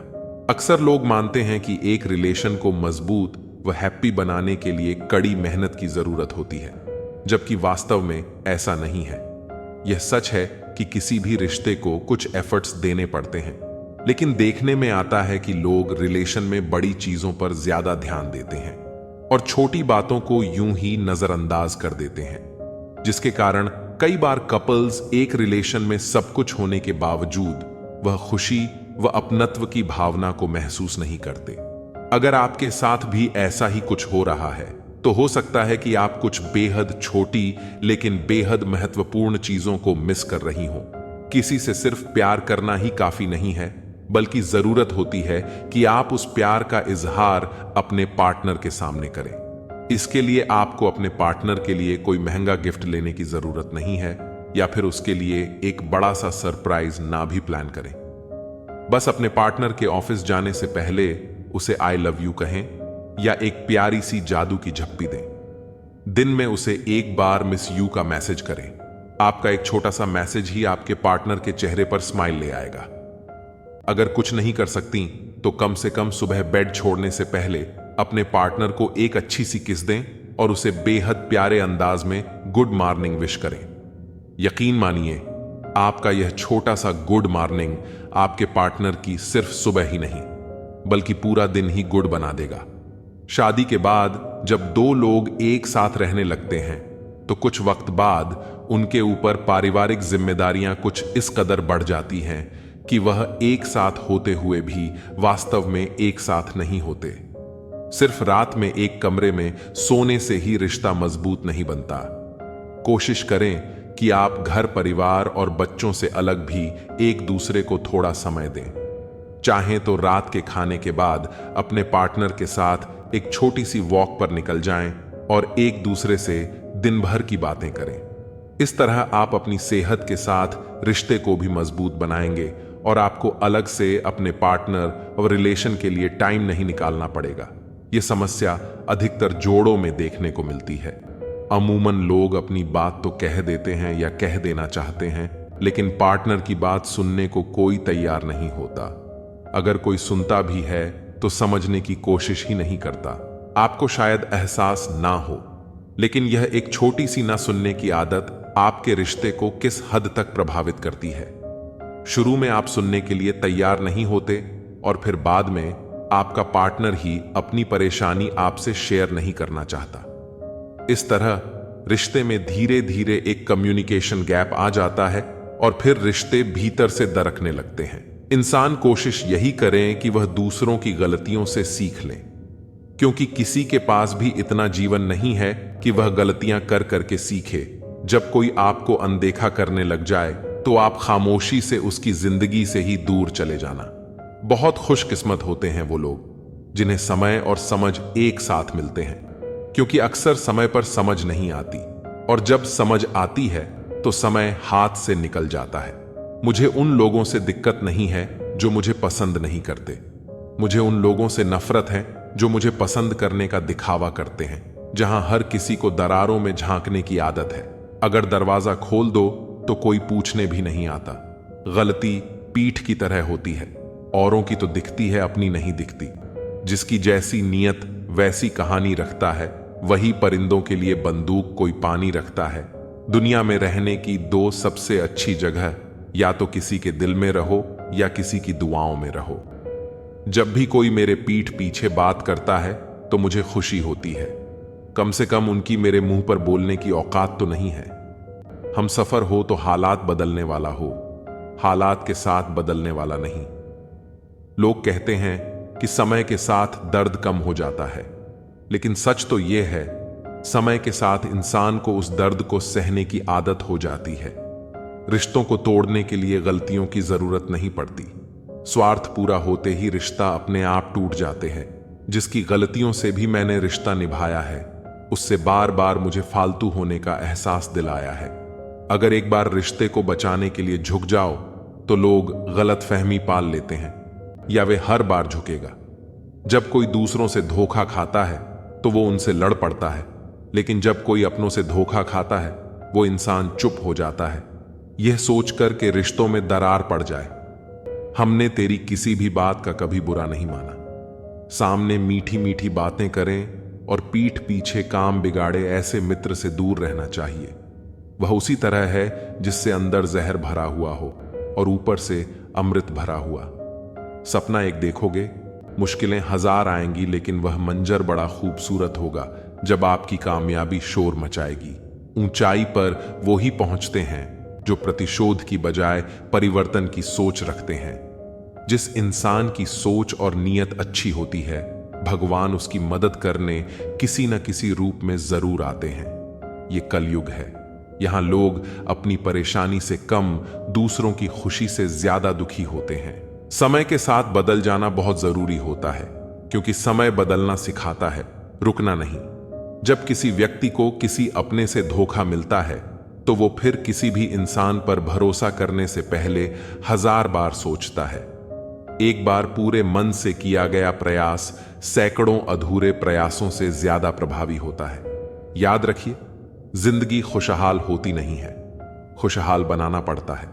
A: अक्सर लोग मानते हैं कि एक रिलेशन को मजबूत व हैप्पी बनाने के लिए कड़ी मेहनत की जरूरत होती है, जबकि वास्तव में ऐसा नहीं है। यह सच है कि किसी भी रिश्ते को कुछ एफर्ट्स देने पड़ते हैं, लेकिन देखने में आता है कि लोग रिलेशन में बड़ी चीजों पर ज्यादा ध्यान देते हैं और छोटी बातों को यूं ही नजरअंदाज कर देते हैं, जिसके कारण कई बार कपल्स एक रिलेशन में सब कुछ होने के बावजूद वह खुशी व अपनत्व की भावना को महसूस नहीं करते। अगर आपके साथ भी ऐसा ही कुछ हो रहा है तो हो सकता है कि आप कुछ बेहद छोटी लेकिन बेहद महत्वपूर्ण चीजों को मिस कर रही हो। किसी से सिर्फ प्यार करना ही काफी नहीं है, बल्कि जरूरत होती है कि आप उस प्यार का इजहार अपने पार्टनर के सामने करें। इसके लिए आपको अपने पार्टनर के लिए कोई महंगा गिफ्ट लेने की जरूरत नहीं है या फिर उसके लिए एक बड़ा सा सरप्राइज ना भी प्लान करें। बस अपने पार्टनर के ऑफिस जाने से पहले उसे आई लव यू कहें या एक प्यारी सी जादू की झप्पी दें। दिन में उसे एक बार मिस यू का मैसेज करें। आपका एक छोटा सा मैसेज ही आपके पार्टनर के चेहरे पर स्माइल ले आएगा। अगर कुछ नहीं कर सकती तो कम से कम सुबह बेड छोड़ने से पहले अपने पार्टनर को एक अच्छी सी किस दें और उसे बेहद प्यारे अंदाज में गुड मॉर्निंग विश करें। यकीन मानिए, आपका यह छोटा सा गुड मॉर्निंग आपके पार्टनर की सिर्फ सुबह ही नहीं बल्कि पूरा दिन ही गुड बना देगा। शादी के बाद जब 2 लोग एक साथ रहने लगते हैं तो कुछ वक्त बाद उनके ऊपर पारिवारिक जिम्मेदारियां कुछ इस कदर बढ़ जाती हैं कि वह एक साथ होते हुए भी वास्तव में एक साथ नहीं होते। सिर्फ रात में एक कमरे में सोने से ही रिश्ता मजबूत नहीं बनता। कोशिश करें कि आप घर परिवार और बच्चों से अलग भी एक दूसरे को थोड़ा समय दें। चाहें तो रात के खाने के बाद अपने पार्टनर के साथ एक छोटी सी वॉक पर निकल जाएं और एक दूसरे से दिन भर की बातें करें। इस तरह आप अपनी सेहत के साथ रिश्ते को भी मजबूत बनाएंगे और आपको अलग से अपने पार्टनर और रिलेशन के लिए टाइम नहीं निकालना पड़ेगा। यह समस्या अधिकतर जोड़ों में देखने को मिलती है। अमूमन लोग अपनी बात तो कह देते हैं या कह देना चाहते हैं, लेकिन पार्टनर की बात सुनने को कोई तैयार नहीं होता। अगर कोई सुनता भी है तो समझने की कोशिश ही नहीं करता। आपको शायद एहसास ना हो, लेकिन यह एक छोटी सी ना सुनने की आदत आपके रिश्ते को किस हद तक प्रभावित करती है। शुरू में आप सुनने के लिए तैयार नहीं होते और फिर बाद में आपका पार्टनर ही अपनी परेशानी आपसे शेयर नहीं करना चाहता। इस तरह रिश्ते में धीरे धीरे एक कम्युनिकेशन गैप आ जाता है और फिर रिश्ते भीतर से दरकने लगते हैं। इंसान कोशिश यही करें कि वह दूसरों की गलतियों से सीख लें, क्योंकि किसी के पास भी इतना जीवन नहीं है कि वह गलतियां कर करके सीखे। जब कोई आपको अनदेखा करने लग जाए तो आप खामोशी से उसकी जिंदगी से ही दूर चले जाना। बहुत खुशकिस्मत होते हैं वो लोग जिन्हें समय और समझ एक साथ मिलते हैं, क्योंकि अक्सर समय पर समझ नहीं आती और जब समझ आती है तो समय हाथ से निकल जाता है। मुझे उन लोगों से दिक्कत नहीं है जो मुझे पसंद नहीं करते। मुझे उन लोगों से नफरत है जो मुझे पसंद करने का दिखावा करते हैं, जहां हर किसी को दरारों में झांकने की आदत है। अगर दरवाजा खोल दो तो कोई पूछने भी नहीं आता। गलती पीठ की तरह होती है, औरों की तो दिखती है, अपनी नहीं दिखती। जिसकी जैसी नीयत वैसी कहानी रखता है, वही परिंदों के लिए बंदूक कोई पानी रखता है। दुनिया में रहने की दो सबसे अच्छी जगह, या तो किसी के दिल में रहो या किसी की दुआओं में रहो। जब भी कोई मेरे पीठ पीछे बात करता है तो मुझे खुशी होती है। कम से कम उनकी मेरे मुंह पर बोलने की औकात तो नहीं है। हम सफर हो तो हालात बदलने वाला हो, हालात के साथ बदलने वाला नहीं। लोग कहते हैं कि समय के साथ दर्द कम हो जाता है, लेकिन सच तो यह है, समय के साथ इंसान को उस दर्द को सहने की आदत हो जाती है। रिश्तों को तोड़ने के लिए गलतियों की जरूरत नहीं पड़ती। स्वार्थ पूरा होते ही रिश्ता अपने आप टूट जाते हैं। जिसकी गलतियों से भी मैंने रिश्ता निभाया है, उससे बार बार मुझे फालतू होने का एहसास दिलाया है। अगर एक बार रिश्ते को बचाने के लिए झुक जाओ तो लोग गलतफहमी पाल लेते हैं, या वे हर बार झुकेगा। जब कोई दूसरों से धोखा खाता है तो वो उनसे लड़ पड़ता है, लेकिन जब कोई अपनों से धोखा खाता है वो इंसान चुप हो जाता है, यह सोचकर के रिश्तों में दरार पड़ जाए। हमने तेरी किसी भी बात का कभी बुरा नहीं माना। सामने मीठी मीठी बातें करें और पीठ पीछे काम बिगाड़े ऐसे मित्र से दूर रहना चाहिए। वह उसी तरह है जिससे अंदर जहर भरा हुआ हो और ऊपर से अमृत भरा हुआ। सपना एक देखोगे, मुश्किलें हजार आएंगी, लेकिन वह मंजर बड़ा खूबसूरत होगा जब आपकी कामयाबी शोर मचाएगी। ऊंचाई पर वो ही पहुंचते हैं जो प्रतिशोध की बजाय परिवर्तन की सोच रखते हैं। जिस इंसान की सोच और नीयत अच्छी होती है, भगवान उसकी मदद करने किसी न किसी रूप में जरूर आते हैं। ये कलयुग है। यहां लोग अपनी परेशानी से कम दूसरों की खुशी से ज्यादा दुखी होते हैं। समय के साथ बदल जाना बहुत जरूरी होता है, क्योंकि समय बदलना सिखाता है, रुकना नहीं। जब किसी व्यक्ति को किसी अपने से धोखा मिलता है तो वो फिर किसी भी इंसान पर भरोसा करने से पहले हजार बार सोचता है। एक बार पूरे मन से किया गया प्रयास सैकड़ों अधूरे प्रयासों से ज्यादा प्रभावी होता है। याद रखिए, जिंदगी खुशहाल होती नहीं है, खुशहाल बनाना पड़ता है।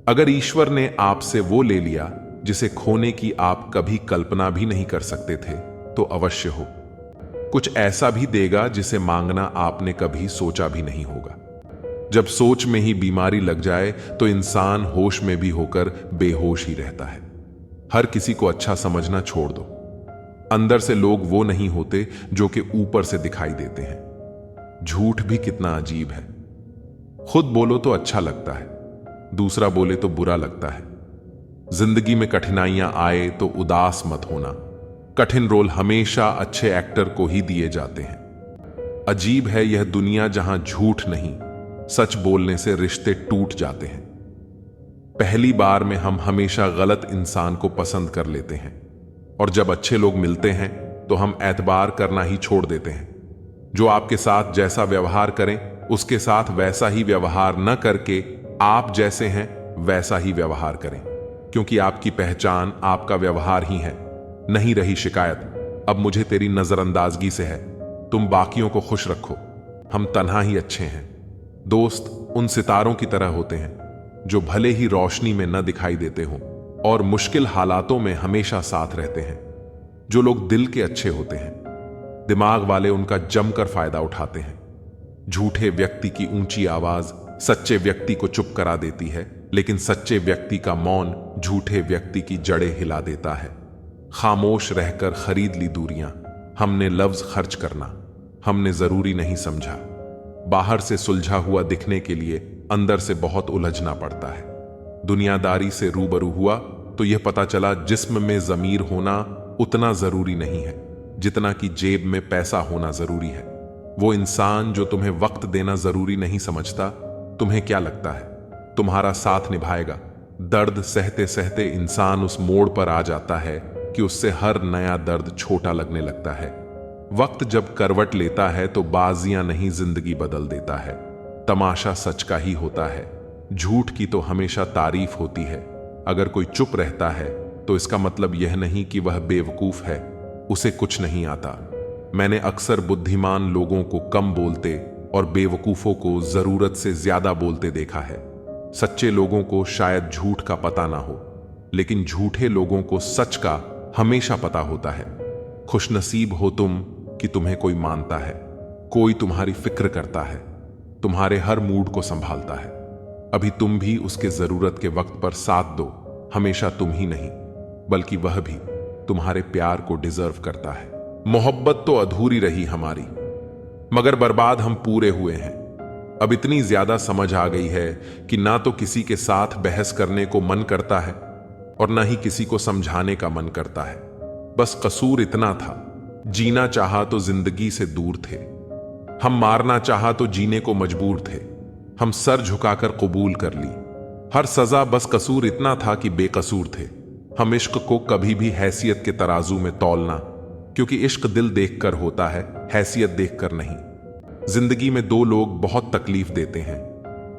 A: अगर ईश्वर ने आपसे वो ले लिया जिसे खोने की आप कभी कल्पना भी नहीं कर सकते थे, तो अवश्य हो कुछ ऐसा भी देगा जिसे मांगना आपने कभी सोचा भी नहीं होगा। जब सोच में ही बीमारी लग जाए तो इंसान होश में भी होकर बेहोश ही रहता है। हर किसी को अच्छा समझना छोड़ दो। अंदर से लोग वो नहीं होते जो कि ऊपर से दिखाई देते हैं। झूठ भी कितना अजीब है। खुद बोलो तो अच्छा लगता है, दूसरा बोले तो बुरा लगता है। जिंदगी में कठिनाइयां आए तो उदास मत होना। कठिन रोल हमेशा अच्छे एक्टर को ही दिए जाते हैं। अजीब है यह दुनिया जहां झूठ नहीं, सच बोलने से रिश्ते टूट जाते हैं। पहली बार में हम हमेशा गलत इंसान को पसंद कर लेते हैं, और जब अच्छे लोग मिलते हैं तो हम एतबार करना ही छोड़ देते हैं। जो आपके साथ जैसा व्यवहार करें उसके साथ वैसा ही व्यवहार न करके आप जैसे हैं वैसा ही व्यवहार करें, क्योंकि आपकी पहचान आपका व्यवहार ही है। नहीं रही शिकायत अब मुझे तेरी नजरअंदाजगी से है, तुम बाकियों को खुश रखो, हम तन्हा ही अच्छे हैं। दोस्त उन सितारों की तरह होते हैं जो भले ही रोशनी में न दिखाई देते हों और मुश्किल हालातों में हमेशा साथ रहते हैं। जो लोग दिल के अच्छे होते हैं, दिमाग वाले उनका जमकर फायदा उठाते हैं। झूठे व्यक्ति की ऊंची आवाज सच्चे व्यक्ति को चुप करा देती है, लेकिन सच्चे व्यक्ति का मौन झूठे व्यक्ति की जड़ें हिला देता है। खामोश रहकर खरीद ली दूरियां, हमने लफ्ज खर्च करना हमने जरूरी नहीं समझा। बाहर से सुलझा हुआ दिखने के लिए अंदर से बहुत उलझना पड़ता है। दुनियादारी से रूबरू हुआ तो यह पता चला जिस्म में जमीर होना उतना जरूरी नहीं है जितना कि जेब में पैसा होना जरूरी है। वो इंसान जो तुम्हें वक्त देना जरूरी नहीं समझता, तुम्हें क्या लगता है तुम्हारा साथ निभाएगा? दर्द सहते सहते इंसान उस मोड़ पर आ जाता है कि उससे हर नया दर्द छोटा लगने लगता है। वक्त जब करवट लेता है तो बाजियां नहीं जिंदगी बदल देता है। तमाशा सच का ही होता है। झूठ की तो हमेशा तारीफ होती है। अगर कोई चुप रहता है तो इसका मतलब यह नहीं कि वह बेवकूफ है, उसे कुछ नहीं आता। मैंने अक्सर बुद्धिमान लोगों को कम बोलते और बेवकूफों को जरूरत से ज्यादा बोलते देखा है। सच्चे लोगों को शायद झूठ का पता ना हो, लेकिन झूठे लोगों को सच का हमेशा पता होता है। खुशनसीब हो तुम कि तुम्हें कोई मानता है, कोई तुम्हारी फिक्र करता है, तुम्हारे हर मूड को संभालता है। अभी तुम भी उसके जरूरत के वक्त पर साथ दो। हमेशा तुम ही नहीं, बल्कि वह भी तुम्हारे प्यार को डिजर्व करता है। मोहब्बत तो अधूरी रही हमारी, मगर बर्बाद हम पूरे हुए हैं। अब इतनी ज्यादा समझ आ गई है कि ना तो किसी के साथ बहस करने को मन करता है और ना ही किसी को समझाने का मन करता है। बस कसूर इतना था, जीना चाहा तो जिंदगी से दूर थे, हम मारना चाहा तो जीने को मजबूर थे। हम सर झुकाकर कबूल कर ली हर सजा, बस कसूर इतना था कि बेकसूर थे। हम इश्क को कभी भी हैसियत के तराजू में तौलना, क्योंकि इश्क दिल देखकर होता है, हैसियत देखकर नहीं। जिंदगी में दो लोग बहुत तकलीफ देते हैं,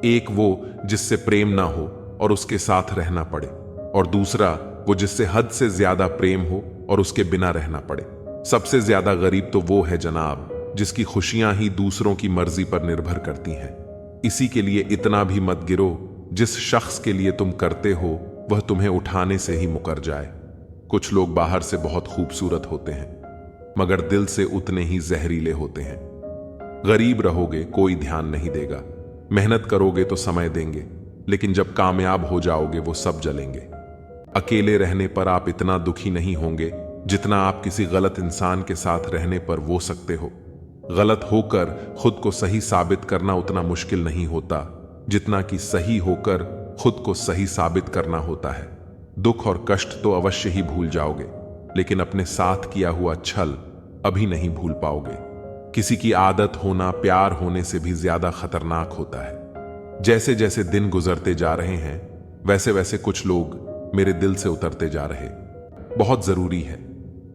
A: एक वो जिससे प्रेम ना हो और उसके साथ रहना पड़े, और दूसरा वो जिससे हद से ज्यादा प्रेम हो और उसके बिना रहना पड़े। सबसे ज्यादा गरीब तो वो है जनाब, जिसकी खुशियां ही दूसरों की मर्जी पर निर्भर करती हैं। इसी के लिए इतना भी मत गिरो, जिस शख्स के लिए तुम करते हो वह तुम्हें उठाने से ही मुकर जाए। कुछ लोग बाहर से बहुत खूबसूरत होते हैं, मगर दिल से उतने ही जहरीले होते हैं। गरीब रहोगे कोई ध्यान नहीं देगा, मेहनत करोगे तो समय देंगे, लेकिन जब कामयाब हो जाओगे वो सब जलेंगे। अकेले रहने पर आप इतना दुखी नहीं होंगे जितना आप किसी गलत इंसान के साथ रहने पर वो सकते हो। गलत होकर खुद को सही साबित करना उतना मुश्किल नहीं होता जितना कि सही होकर खुद को सही साबित करना होता है। दुख और कष्ट तो अवश्य ही भूल जाओगे, लेकिन अपने साथ किया हुआ छल अभी नहीं भूल पाओगे। किसी की आदत होना प्यार होने से भी ज्यादा खतरनाक होता है। जैसे जैसे दिन गुजरते जा रहे हैं वैसे वैसे कुछ लोग मेरे दिल से उतरते जा रहे। बहुत जरूरी है,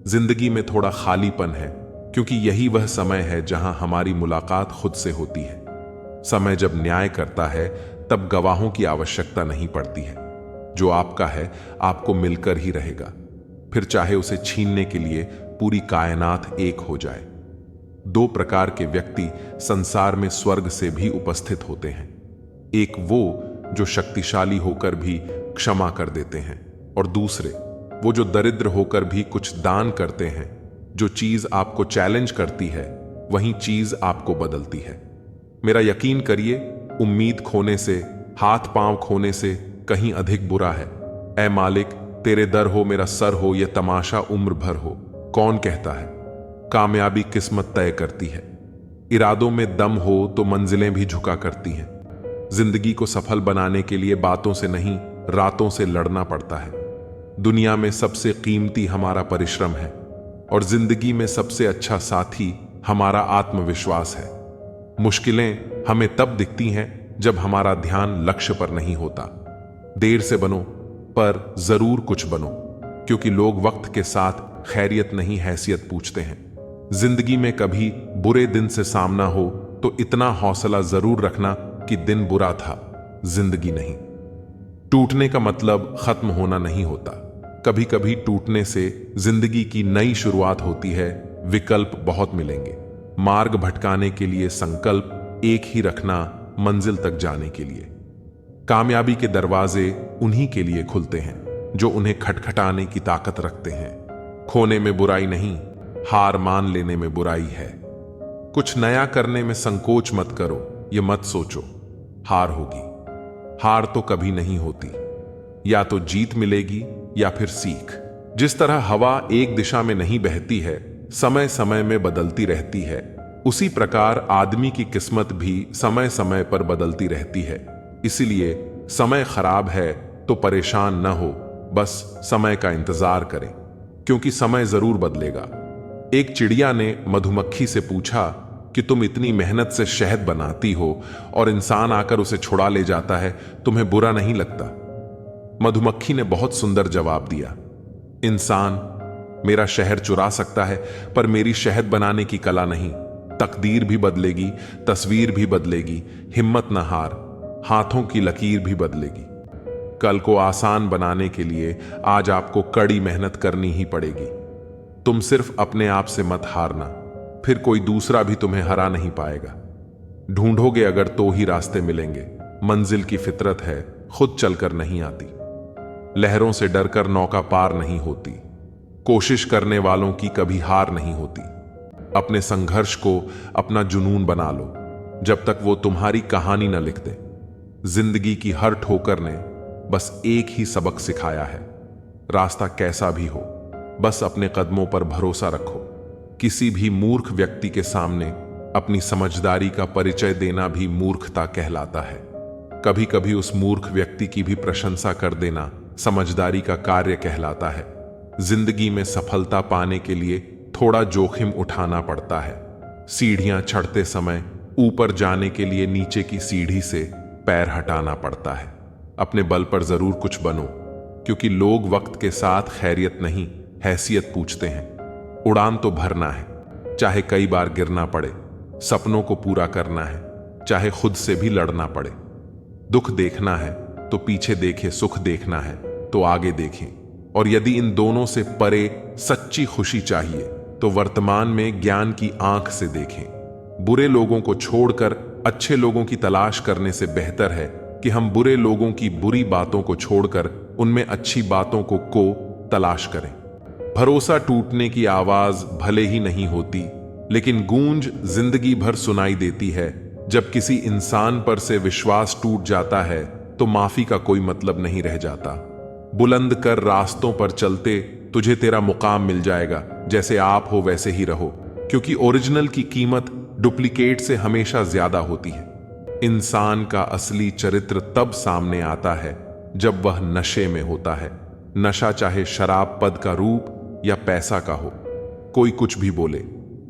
A: जिंदगी में थोड़ा खालीपन है, क्योंकि यही वह समय है जहां हमारी मुलाकात खुद से होती है। समय जब न्याय करता है तब गवाहों की आवश्यकता नहीं पड़ती है। जो आपका है आपको मिलकर ही रहेगा, फिर चाहे उसे छीनने के लिए पूरी कायनात एक हो जाए। दो प्रकार के व्यक्ति संसार में स्वर्ग से भी उपस्थित होते हैं। एक वो जो शक्तिशाली होकर भी क्षमा कर देते हैं, और दूसरे वो जो दरिद्र होकर भी कुछ दान करते हैं। जो चीज आपको चैलेंज करती है वही चीज आपको बदलती है। मेरा यकीन करिए, उम्मीद खोने से, हाथ पांव खोने से कहीं अधिक बुरा है। ऐ मालिक, तेरे दर हो मेरा सर हो, यह तमाशा उम्र भर हो। कौन कहता है कामयाबी किस्मत तय करती है। इरादों में दम हो तो मंजिलें भी झुका करती हैं। जिंदगी को सफल बनाने के लिए बातों से नहीं रातों से लड़ना पड़ता है। दुनिया में सबसे कीमती हमारा परिश्रम है, और जिंदगी में सबसे अच्छा साथी हमारा आत्मविश्वास है। मुश्किलें हमें तब दिखती हैं जब हमारा ध्यान लक्ष्य पर नहीं होता। देर से बनो पर जरूर कुछ बनो, क्योंकि लोग वक्त के साथ खैरियत नहीं हैसियत पूछते हैं। जिंदगी में कभी बुरे दिन से सामना हो तो इतना हौसला जरूर रखना कि दिन बुरा था, जिंदगी नहीं। टूटने का मतलब खत्म होना नहीं होता। कभी कभी टूटने से जिंदगी की नई शुरुआत होती है। विकल्प बहुत मिलेंगे। मार्ग भटकाने के लिए संकल्प एक ही रखना मंजिल तक जाने के लिए। कामयाबी के दरवाजे उन्हीं के लिए खुलते हैं जो उन्हें खटखटाने की ताकत रखते हैं। खोने में बुराई नहीं, हार मान लेने में बुराई है। कुछ नया करने में संकोच मत करो, ये मत सोचो हार होगी। हार तो कभी नहीं होती, या तो जीत मिलेगी या फिर सीख। जिस तरह हवा एक दिशा में नहीं बहती है, समय समय में बदलती रहती है, उसी प्रकार आदमी की किस्मत भी समय समय पर बदलती रहती है। इसीलिए समय खराब है तो परेशान न हो, बस समय का इंतजार करें, क्योंकि समय जरूर बदलेगा। एक चिड़िया ने मधुमक्खी से पूछा कि तुम इतनी मेहनत से शहद बनाती हो और इंसान आकर उसे छुड़ा ले जाता है, तुम्हें बुरा नहीं लगता? मधुमक्खी ने बहुत सुंदर जवाब दिया, इंसान मेरा शहद चुरा सकता है, पर मेरी शहद बनाने की कला नहीं। तकदीर भी बदलेगी, तस्वीर भी बदलेगी, हिम्मत न हार। हाथों की लकीर भी बदलेगी। कल को आसान बनाने के लिए आज आपको कड़ी मेहनत करनी ही पड़ेगी। तुम सिर्फ अपने आप से मत हारना, फिर कोई दूसरा भी तुम्हें हरा नहीं पाएगा। ढूंढोगे अगर तो ही रास्ते मिलेंगे। मंजिल की फितरत है, खुद चलकर नहीं आती। लहरों से डरकर नौका पार नहीं होती। कोशिश करने वालों की कभी हार नहीं होती। अपने संघर्ष को अपना जुनून बना लो, जब तक वो तुम्हारी कहानी न लिख दे। जिंदगी की हर ठोकर ने बस एक ही सबक सिखाया है, रास्ता कैसा भी हो, बस अपने कदमों पर भरोसा रखो। किसी भी मूर्ख व्यक्ति के सामने अपनी समझदारी का परिचय देना भी मूर्खता कहलाता है। कभी कभी उस मूर्ख व्यक्ति की भी प्रशंसा कर देना समझदारी का कार्य कहलाता है। जिंदगी में सफलता पाने के लिए थोड़ा जोखिम उठाना पड़ता है। सीढ़ियां चढ़ते समय ऊपर जाने के लिए नीचे की सीढ़ी से पैर हटाना पड़ता है। अपने बल पर जरूर कुछ बनो, क्योंकि लोग वक्त के साथ खैरियत नहीं, हैसियत पूछते हैं। उड़ान तो भरना है, चाहे कई बार गिरना पड़े। सपनों को पूरा करना है, चाहे खुद से भी लड़ना पड़े। दुख देखना है तो पीछे देखें, सुख देखना है तो आगे देखें। और यदि इन दोनों से परे सच्ची खुशी चाहिए तो वर्तमान में ज्ञान की आंख से देखें। बुरे लोगों को छोड़कर अच्छे लोगों की तलाश करने से बेहतर है कि हम बुरे लोगों की बुरी बातों को छोड़कर उनमें अच्छी बातों को तलाश करें। भरोसा टूटने की आवाज भले ही नहीं होती, लेकिन गूंज जिंदगी भर सुनाई देती है। जब किसी इंसान पर से विश्वास टूट जाता है तो माफी का कोई मतलब नहीं रह जाता। बुलंद कर रास्तों पर चलते तुझे तेरा मुकाम मिल जाएगा। जैसे आप हो वैसे ही रहो, क्योंकि ओरिजिनल की कीमत डुप्लीकेट से हमेशा ज्यादा होती है। इंसान का असली चरित्र तब सामने आता है जब वह नशे में होता है। नशा चाहे शराब, पद का रूप या पैसा का हो। कोई कुछ भी बोले,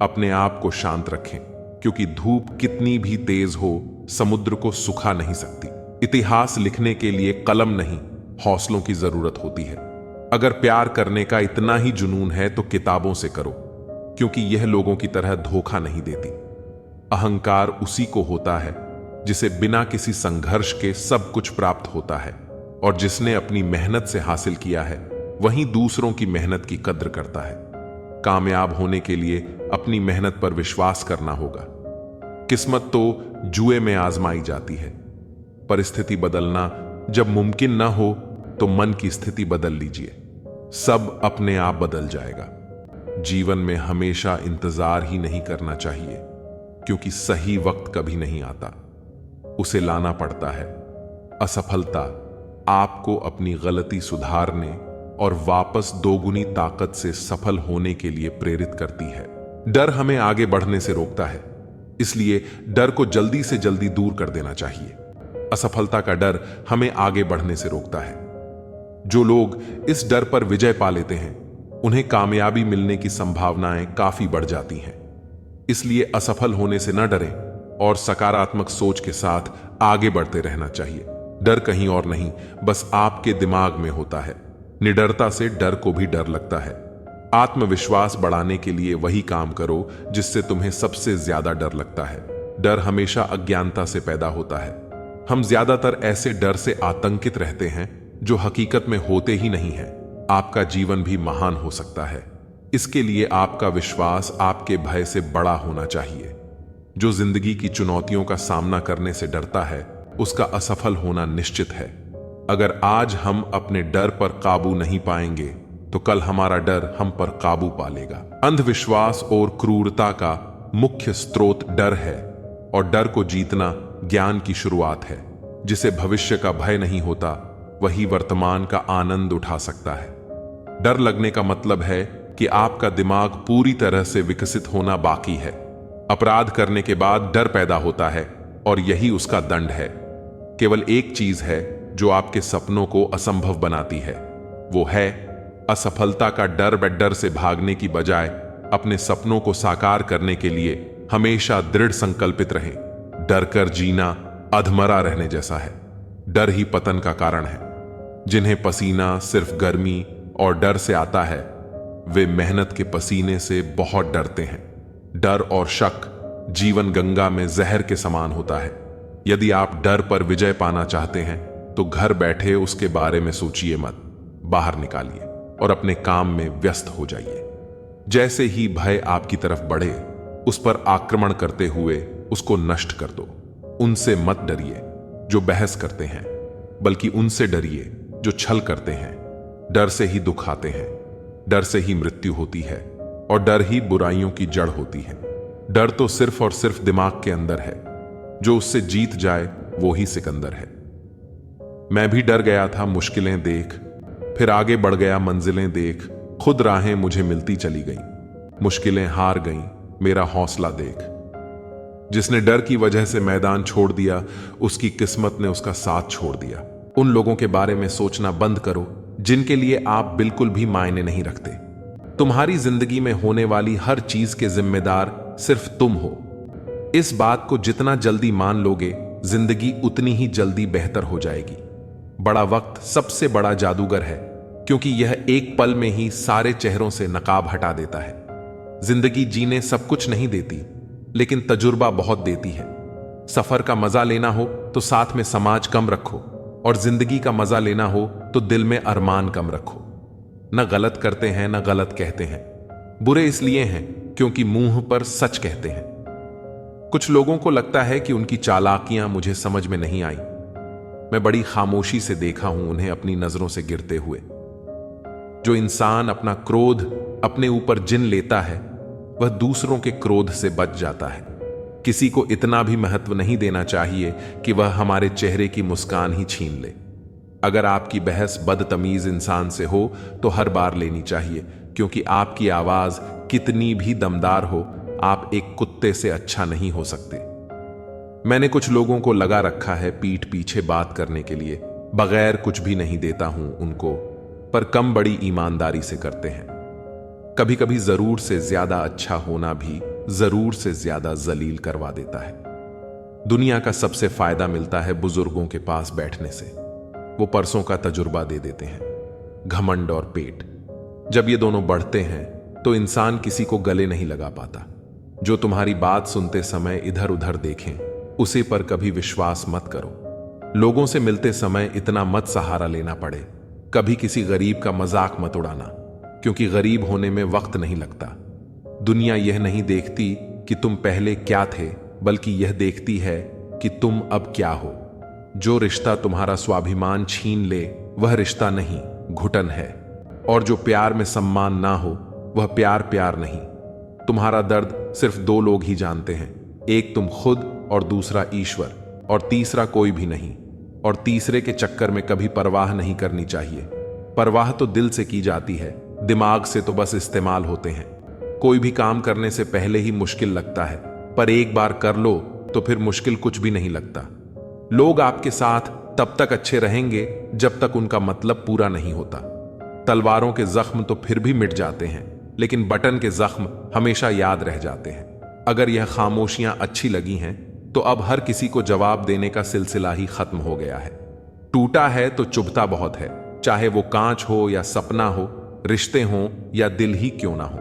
A: अपने आप को शांत रखें, क्योंकि धूप कितनी भी तेज हो समुद्र को सुखा नहीं सकती। इतिहास लिखने के लिए कलम नहीं, हौसलों की जरूरत होती है। अगर प्यार करने का इतना ही जुनून है तो किताबों से करो, क्योंकि यह लोगों की तरह धोखा नहीं देती। अहंकार उसी को होता है जिसे बिना किसी संघर्ष के सब कुछ प्राप्त होता है, और जिसने अपनी मेहनत से हासिल किया है वहीं दूसरों की मेहनत की कद्र करता है। कामयाब होने के लिए अपनी मेहनत पर विश्वास करना होगा। किस्मत तो जुए में आजमाई जाती है। परिस्थिति बदलना जब मुमकिन ना हो तो मन की स्थिति बदल लीजिए, सब अपने आप बदल जाएगा। जीवन में हमेशा इंतजार ही नहीं करना चाहिए, क्योंकि सही वक्त कभी नहीं आता, उसे लाना पड़ता है। असफलता आपको अपनी गलती सुधारने और वापस दोगुनी ताकत से सफल होने के लिए प्रेरित करती है। डर हमें आगे बढ़ने से रोकता है, इसलिए डर को जल्दी से जल्दी दूर कर देना चाहिए। असफलता का डर हमें आगे बढ़ने से रोकता है। जो लोग इस डर पर विजय पा लेते हैं, उन्हें कामयाबी मिलने की संभावनाएं काफी बढ़ जाती हैं। इसलिए असफल होने से न डरें और सकारात्मक सोच के साथ आगे बढ़ते रहना चाहिए। डर कहीं और नहीं, बस आपके दिमाग में होता है। निडरता से डर को भी डर लगता है। आत्मविश्वास बढ़ाने के लिए वही काम करो जिससे तुम्हें सबसे ज्यादा डर लगता है। डर हमेशा अज्ञानता से पैदा होता है। हम ज्यादातर ऐसे डर से आतंकित रहते हैं जो हकीकत में होते ही नहीं है। आपका जीवन भी महान हो सकता है। इसके लिए आपका विश्वास आपके भय से बड़ा होना चाहिए। जो जिंदगी की चुनौतियों का सामना करने से डरता है, उसका असफल होना निश्चित है। अगर आज हम अपने डर पर काबू नहीं पाएंगे तो कल हमारा डर हम पर काबू पा लेगा। अंधविश्वास और क्रूरता का मुख्य स्रोत डर है, और डर को जीतना ज्ञान की शुरुआत है। जिसे भविष्य का भय नहीं होता, वही वर्तमान का आनंद उठा सकता है। डर लगने का मतलब है कि आपका दिमाग पूरी तरह से विकसित होना बाकी है। अपराध करने के बाद डर पैदा होता है, और यही उसका दंड है। केवल एक चीज है जो आपके सपनों को असंभव बनाती है, वो है असफलता का डर। डर से भागने की बजाय अपने सपनों को साकार करने के लिए हमेशा दृढ़ संकल्पित रहें। डर कर जीना अधमरा रहने जैसा है। डर ही पतन का कारण है। जिन्हें पसीना सिर्फ गर्मी और डर से आता है, वे मेहनत के पसीने से बहुत डरते हैं। डर और शक जीवन गंगा में जहर के समान होता है। यदि आप डर पर विजय पाना चाहते हैं तो घर बैठे उसके बारे में सोचिए मत, बाहर निकालिए और अपने काम में व्यस्त हो जाइए। जैसे ही भय आपकी तरफ बढ़े, उस पर आक्रमण करते हुए उसको नष्ट कर दो। उनसे मत डरिए जो बहस करते हैं, बल्कि उनसे डरिए जो छल करते हैं। डर से ही दुख आते हैं, डर से ही मृत्यु होती है और डर ही बुराइयों की जड़ होती है। डर तो सिर्फ और सिर्फ दिमाग के अंदर है, जो उससे जीत जाए वो ही सिकंदर है। मैं भी डर गया था मुश्किलें देख, फिर आगे बढ़ गया मंजिलें देख। खुद राहें मुझे मिलती चली गईं, मुश्किलें हार गईं मेरा हौसला देख। जिसने डर की वजह से मैदान छोड़ दिया, उसकी किस्मत ने उसका साथ छोड़ दिया। उन लोगों के बारे में सोचना बंद करो जिनके लिए आप बिल्कुल भी मायने नहीं रखते। तुम्हारी जिंदगी में होने वाली हर चीज के जिम्मेदार सिर्फ तुम हो। इस बात को जितना जल्दी मान लोगे, जिंदगी उतनी ही जल्दी बेहतर हो जाएगी। बड़ा वक्त सबसे बड़ा जादूगर है, क्योंकि यह एक पल में ही सारे चेहरों से नकाब हटा देता है। जिंदगी जीने सब कुछ नहीं देती, लेकिन तजुर्बा बहुत देती है। सफर का मजा लेना हो तो साथ में समाज कम रखो, और जिंदगी का मजा लेना हो तो दिल में अरमान कम रखो। न गलत करते हैं न गलत कहते हैं, बुरे इसलिए हैं क्योंकि मुंह पर सच कहते हैं। कुछ लोगों को लगता है कि उनकी चालाकियां मुझे समझ में नहीं आई। मैं बड़ी खामोशी से देखा हूं उन्हें अपनी नजरों से गिरते हुए। जो इंसान अपना क्रोध अपने ऊपर जिन लेता है, वह दूसरों के क्रोध से बच जाता है। किसी को इतना भी महत्व नहीं देना चाहिए कि वह हमारे चेहरे की मुस्कान ही छीन ले। अगर आपकी बहस बदतमीज इंसान से हो तो हर बार लेनी चाहिए, क्योंकि आपकी आवाज कितनी भी दमदार हो, आप एक कुत्ते से अच्छा नहीं हो सकते। मैंने कुछ लोगों को लगा रखा है पीठ पीछे बात करने के लिए। बगैर कुछ भी नहीं देता हूं उनको, पर कम बड़ी ईमानदारी से करते हैं। कभी कभी जरूर से ज्यादा अच्छा होना भी जरूर से ज्यादा जलील करवा देता है। दुनिया का सबसे फायदा मिलता है बुजुर्गों के पास बैठने से। वो परसों का तजुर्बा दे देते हैं। घमंड और पेट, जब ये दोनों बढ़ते हैं तो इंसान किसी को गले नहीं लगा पाता। जो तुम्हारी बात सुनते समय इधर उधर देखें, उसे पर कभी विश्वास मत करो। लोगों से मिलते समय इतना मत सहारा लेना पड़े। कभी किसी गरीब का मजाक मत उड़ाना, क्योंकि गरीब होने में वक्त नहीं लगता। दुनिया यह नहीं देखती कि तुम पहले क्या थे, बल्कि यह देखती है कि तुम अब क्या हो। जो रिश्ता तुम्हारा स्वाभिमान छीन ले, वह रिश्ता नहीं, घुटन है। और जो प्यार में सम्मान ना हो, वह प्यार प्यार नहीं। तुम्हारा दर्द सिर्फ दो लोग ही जानते हैं, एक तुम खुद और दूसरा ईश्वर, और तीसरा कोई भी नहीं। और तीसरे के चक्कर में कभी परवाह नहीं करनी चाहिए। परवाह तो दिल से की जाती है, दिमाग से तो बस इस्तेमाल होते हैं। कोई भी काम करने से पहले ही मुश्किल लगता है, पर एक बार कर लो तो फिर मुश्किल कुछ भी नहीं लगता। लोग आपके साथ तब तक अच्छे रहेंगे जब तक उनका मतलब पूरा नहीं होता। तलवारों के जख्म तो फिर भी मिट जाते हैं, लेकिन बटन के जख्म हमेशा याद रह जाते हैं। अगर यह खामोशियां अच्छी लगी हैं तो अब हर किसी को जवाब देने का सिलसिला ही खत्म हो गया है। टूटा है तो चुभता बहुत है, चाहे वो कांच हो या सपना हो, रिश्ते हों या दिल ही क्यों ना हो।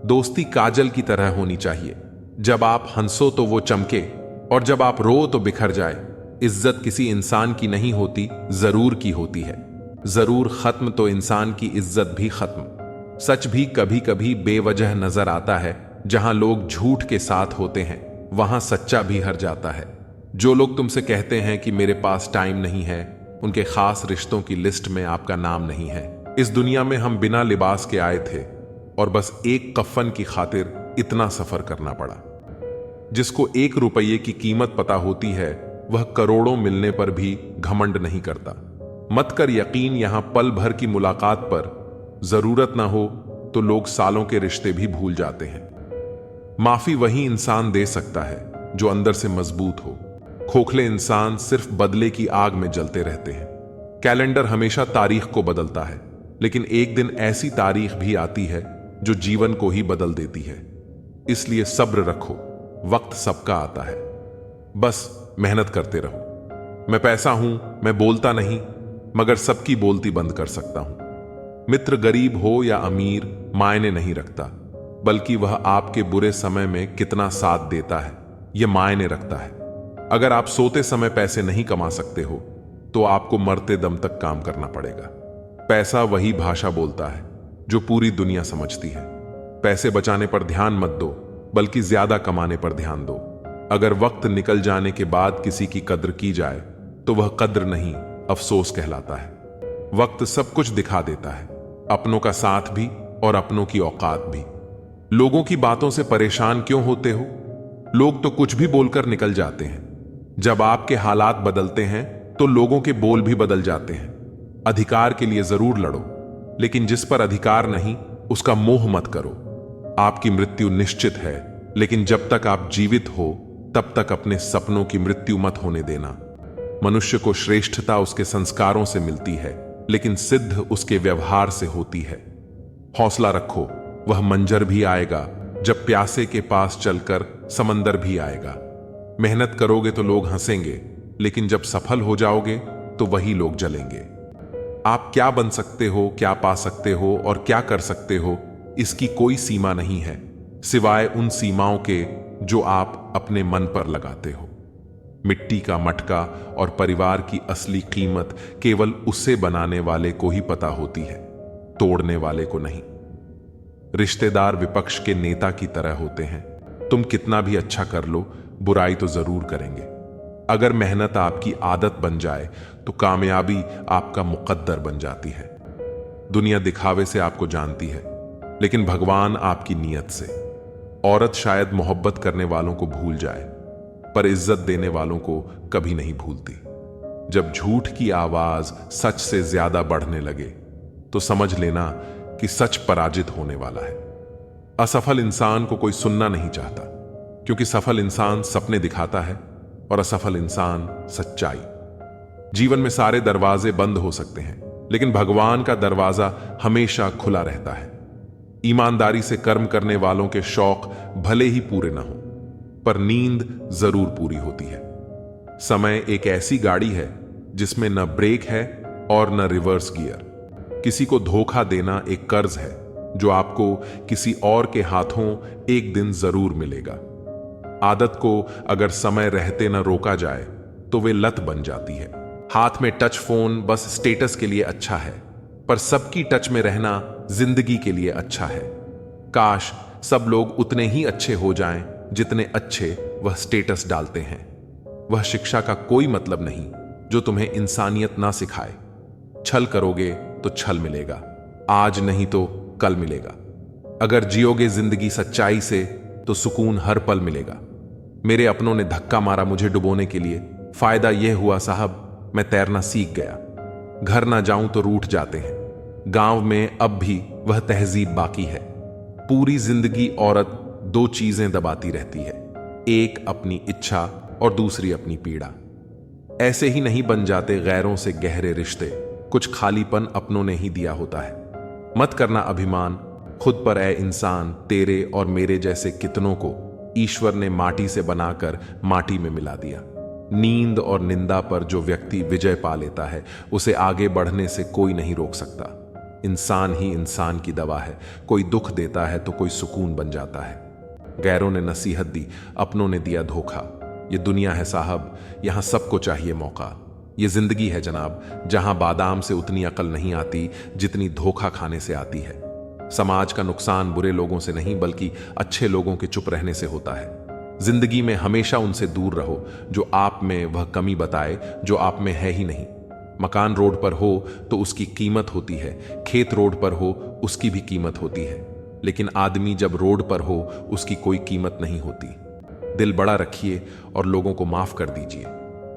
A: दोस्ती काजल की तरह होनी चाहिए, जब आप हंसो तो वो चमके और जब आप रो तो बिखर जाए। इज्जत किसी इंसान की नहीं होती, जरूर की होती है। जरूर खत्म तो इंसान की इज्जत भी खत्म। सच भी कभी कभी बेवजह नजर आता है। जहां लोग झूठ के साथ होते हैं, वहां सच्चा भी हर जाता है। जो लोग तुमसे कहते हैं कि मेरे पास टाइम नहीं है, उनके खास रिश्तों की लिस्ट में आपका नाम नहीं है। इस दुनिया में हम बिना लिबास के आए थे और बस एक कफन की खातिर इतना सफर करना पड़ा। जिसको 1 रुपये की कीमत पता होती है, वह करोड़ों मिलने पर भी घमंड नहीं करता। मत कर यकीन यहां पल भर की मुलाकात पर। जरूरत ना हो तो लोग सालों के रिश्ते भी भूल जाते हैं। माफी वही इंसान दे सकता है जो अंदर से मजबूत हो। खोखले इंसान सिर्फ बदले की आग में जलते रहते हैं। कैलेंडर हमेशा तारीख को बदलता है, लेकिन एक दिन ऐसी तारीख भी आती है जो जीवन को ही बदल देती है। इसलिए सब्र रखो, वक्त सबका आता है। बस मेहनत करते रहो। मैं पैसा हूं, मैं बोलता नहीं, मगर सबकी बोलती बंद कर सकता हूं। मित्र गरीब हो या अमीर मायने नहीं रखता, बल्कि वह आपके बुरे समय में कितना साथ देता है, यह मायने रखता है। अगर आप सोते समय पैसे नहीं कमा सकते हो तो आपको मरते दम तक काम करना पड़ेगा। पैसा वही भाषा बोलता है जो पूरी दुनिया समझती है। पैसे बचाने पर ध्यान मत दो, बल्कि ज्यादा कमाने पर ध्यान दो। अगर वक्त निकल जाने के बाद किसी की कद्र की जाए तो वह कद्र नहीं, अफसोस कहलाता है। वक्त सब कुछ दिखा देता है, अपनों का साथ भी और अपनों की औकात भी। लोगों की बातों से परेशान क्यों होते हो? लोग तो कुछ भी बोलकर निकल जाते हैं। जब आपके हालात बदलते हैं तो लोगों के बोल भी बदल जाते हैं। अधिकार के लिए जरूर लड़ो, लेकिन जिस पर अधिकार नहीं उसका मोह मत करो। आपकी मृत्यु निश्चित है, लेकिन जब तक आप जीवित हो तब तक अपने सपनों की मृत्यु मत होने देना। मनुष्य को श्रेष्ठता उसके संस्कारों से मिलती है, लेकिन सिद्ध उसके व्यवहार से होती है। हौसला रखो, वह मंजर भी आएगा जब प्यासे के पास चलकर समंदर भी आएगा। मेहनत करोगे तो लोग हंसेंगे, लेकिन जब सफल हो जाओगे तो वही लोग जलेंगे। आप क्या बन सकते हो, क्या पा सकते हो और क्या कर सकते हो, इसकी कोई सीमा नहीं है, सिवाय उन सीमाओं के जो आप अपने मन पर लगाते हो। मिट्टी का मटका और परिवार की असली कीमत केवल उसे बनाने वाले को ही पता होती है, तोड़ने वाले को नहीं। रिश्तेदार विपक्ष के नेता की तरह होते हैं। तुम कितना भी अच्छा कर लो, बुराई तो जरूर करेंगे। अगर मेहनत आपकी आदत बन जाए तो कामयाबी आपका मुकद्दर बन जाती है। दुनिया दिखावे से आपको जानती है, लेकिन भगवान आपकी नीयत से। औरत शायद मोहब्बत करने वालों को भूल जाए, पर इज्जत देने वालों को कभी नहीं भूलती। जब झूठ की आवाज सच से ज्यादा बढ़ने लगे तो समझ लेना कि सच पराजित होने वाला है। असफल इंसान को कोई सुनना नहीं चाहता, क्योंकि सफल इंसान सपने दिखाता है और असफल इंसान सच्चाई। जीवन में सारे दरवाजे बंद हो सकते हैं, लेकिन भगवान का दरवाजा हमेशा खुला रहता है। ईमानदारी से कर्म करने वालों के शौक भले ही पूरे ना हो, पर नींद जरूर पूरी होती है। समय एक ऐसी गाड़ी है जिसमें न ब्रेक है और न रिवर्स गियर। किसी को धोखा देना एक कर्ज है जो आपको किसी और के हाथों एक दिन जरूर मिलेगा। आदत को अगर समय रहते न रोका जाए तो वे लत बन जाती है। हाथ में टच फोन बस स्टेटस के लिए अच्छा है, पर सबकी टच में रहना जिंदगी के लिए अच्छा है। काश सब लोग उतने ही अच्छे हो जाएं जितने अच्छे वह स्टेटस डालते हैं। वह शिक्षा का कोई मतलब नहीं जो तुम्हें इंसानियत ना सिखाए। छल करोगे तो छल मिलेगा, आज नहीं तो कल मिलेगा। अगर जियोगे जिंदगी सच्चाई से तो सुकून हर पल मिलेगा। मेरे अपनों ने धक्का मारा मुझे डुबोने के लिए। फायदा यह हुआ साहब, मैं तैरना सीख गया। घर ना जाऊं तो रूठ जाते हैं। गांव में अब भी वह तहजीब बाकी है। पूरी जिंदगी औरत दो चीजें दबाती रहती है, एक अपनी इच्छा और दूसरी अपनी पीड़ा। ऐसे ही नहीं बन जाते गैरों से गहरे रिश्ते, कुछ खालीपन अपनों ने ही दिया होता है। मत करना अभिमान खुद पर ऐ इंसान, तेरे और मेरे जैसे कितनों को ईश्वर ने माटी से बनाकर माटी में मिला दिया। नींद और निंदा पर जो व्यक्ति विजय पा लेता है उसे आगे बढ़ने से कोई नहीं रोक सकता। इंसान ही इंसान की दवा है, कोई दुख देता है तो कोई सुकून बन जाता है। गैरों ने नसीहत दी, अपनों ने दिया धोखा। ये दुनिया है साहब, यहां सबको चाहिए मौका। ये जिंदगी है जनाब, जहां बादाम से उतनी अकल नहीं आती जितनी धोखा खाने से आती है। समाज का नुकसान बुरे लोगों से नहीं बल्कि अच्छे लोगों के चुप रहने से होता है। जिंदगी में हमेशा उनसे दूर रहो जो आप में वह कमी बताए जो आप में है ही नहीं। मकान रोड पर हो तो उसकी कीमत होती है, खेत रोड पर हो उसकी भी कीमत होती है, लेकिन आदमी जब रोड पर हो उसकी कोई कीमत नहीं होती। दिल बड़ा रखिए और लोगों को माफ कर दीजिए,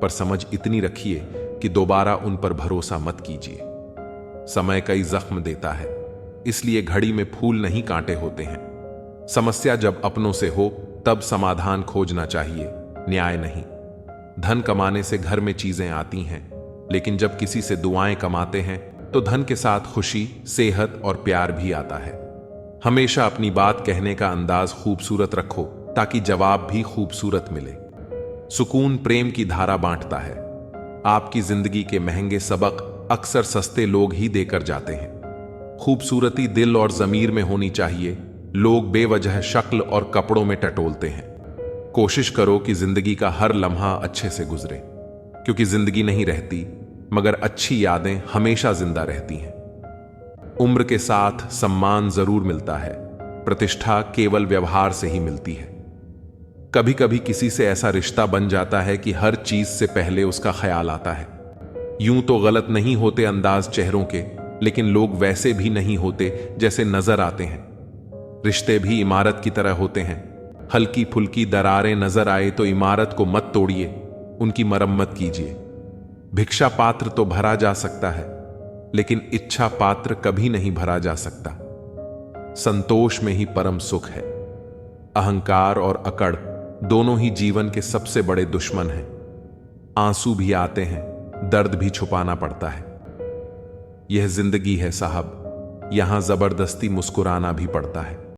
A: पर समझ इतनी रखिए कि दोबारा उन पर भरोसा मत कीजिए। समय कई जख्म देता है, इसलिए घड़ी में फूल नहीं कांटे होते हैं। समस्या जब अपनों से हो तब समाधान खोजना चाहिए, न्याय नहीं। धन कमाने से घर में चीजें आती हैं, लेकिन जब किसी से दुआएं कमाते हैं तो धन के साथ खुशी, सेहत और प्यार भी आता है। हमेशा अपनी बात कहने का अंदाज खूबसूरत रखो ताकि जवाब भी खूबसूरत मिले। सुकून प्रेम की धारा बांटता है। आपकी जिंदगी के महंगे सबक अक्सर सस्ते लोग ही देकर जाते हैं। खूबसूरती दिल और जमीर में होनी चाहिए, लोग बेवजह शक्ल और कपड़ों में टटोलते हैं। कोशिश करो कि जिंदगी का हर लम्हा अच्छे से गुजरे, क्योंकि जिंदगी नहीं रहती, मगर अच्छी यादें हमेशा जिंदा रहती हैं। उम्र के साथ सम्मान जरूर मिलता है, प्रतिष्ठा केवल व्यवहार से ही मिलती है। कभी कभी किसी से ऐसा रिश्ता बन जाता है कि हर चीज से पहले उसका ख्याल आता है। यूं तो गलत नहीं होते अंदाज चेहरों के, लेकिन लोग वैसे भी नहीं होते जैसे नजर आते हैं। रिश्ते भी इमारत की तरह होते हैं। हल्की फुल्की दरारें नजर आए तो इमारत को मत तोड़िए, उनकी मरम्मत कीजिए। भिक्षा पात्र तो भरा जा सकता है, लेकिन इच्छा पात्र कभी नहीं भरा जा सकता। संतोष में ही परम सुख है। अहंकार और अकड़ दोनों ही जीवन के सबसे बड़े दुश्मन हैं। आंसू भी आते हैं, दर्द भी छुपाना पड़ता है। यह जिंदगी है साहब, यहां जबरदस्ती मुस्कुराना भी पड़ता है।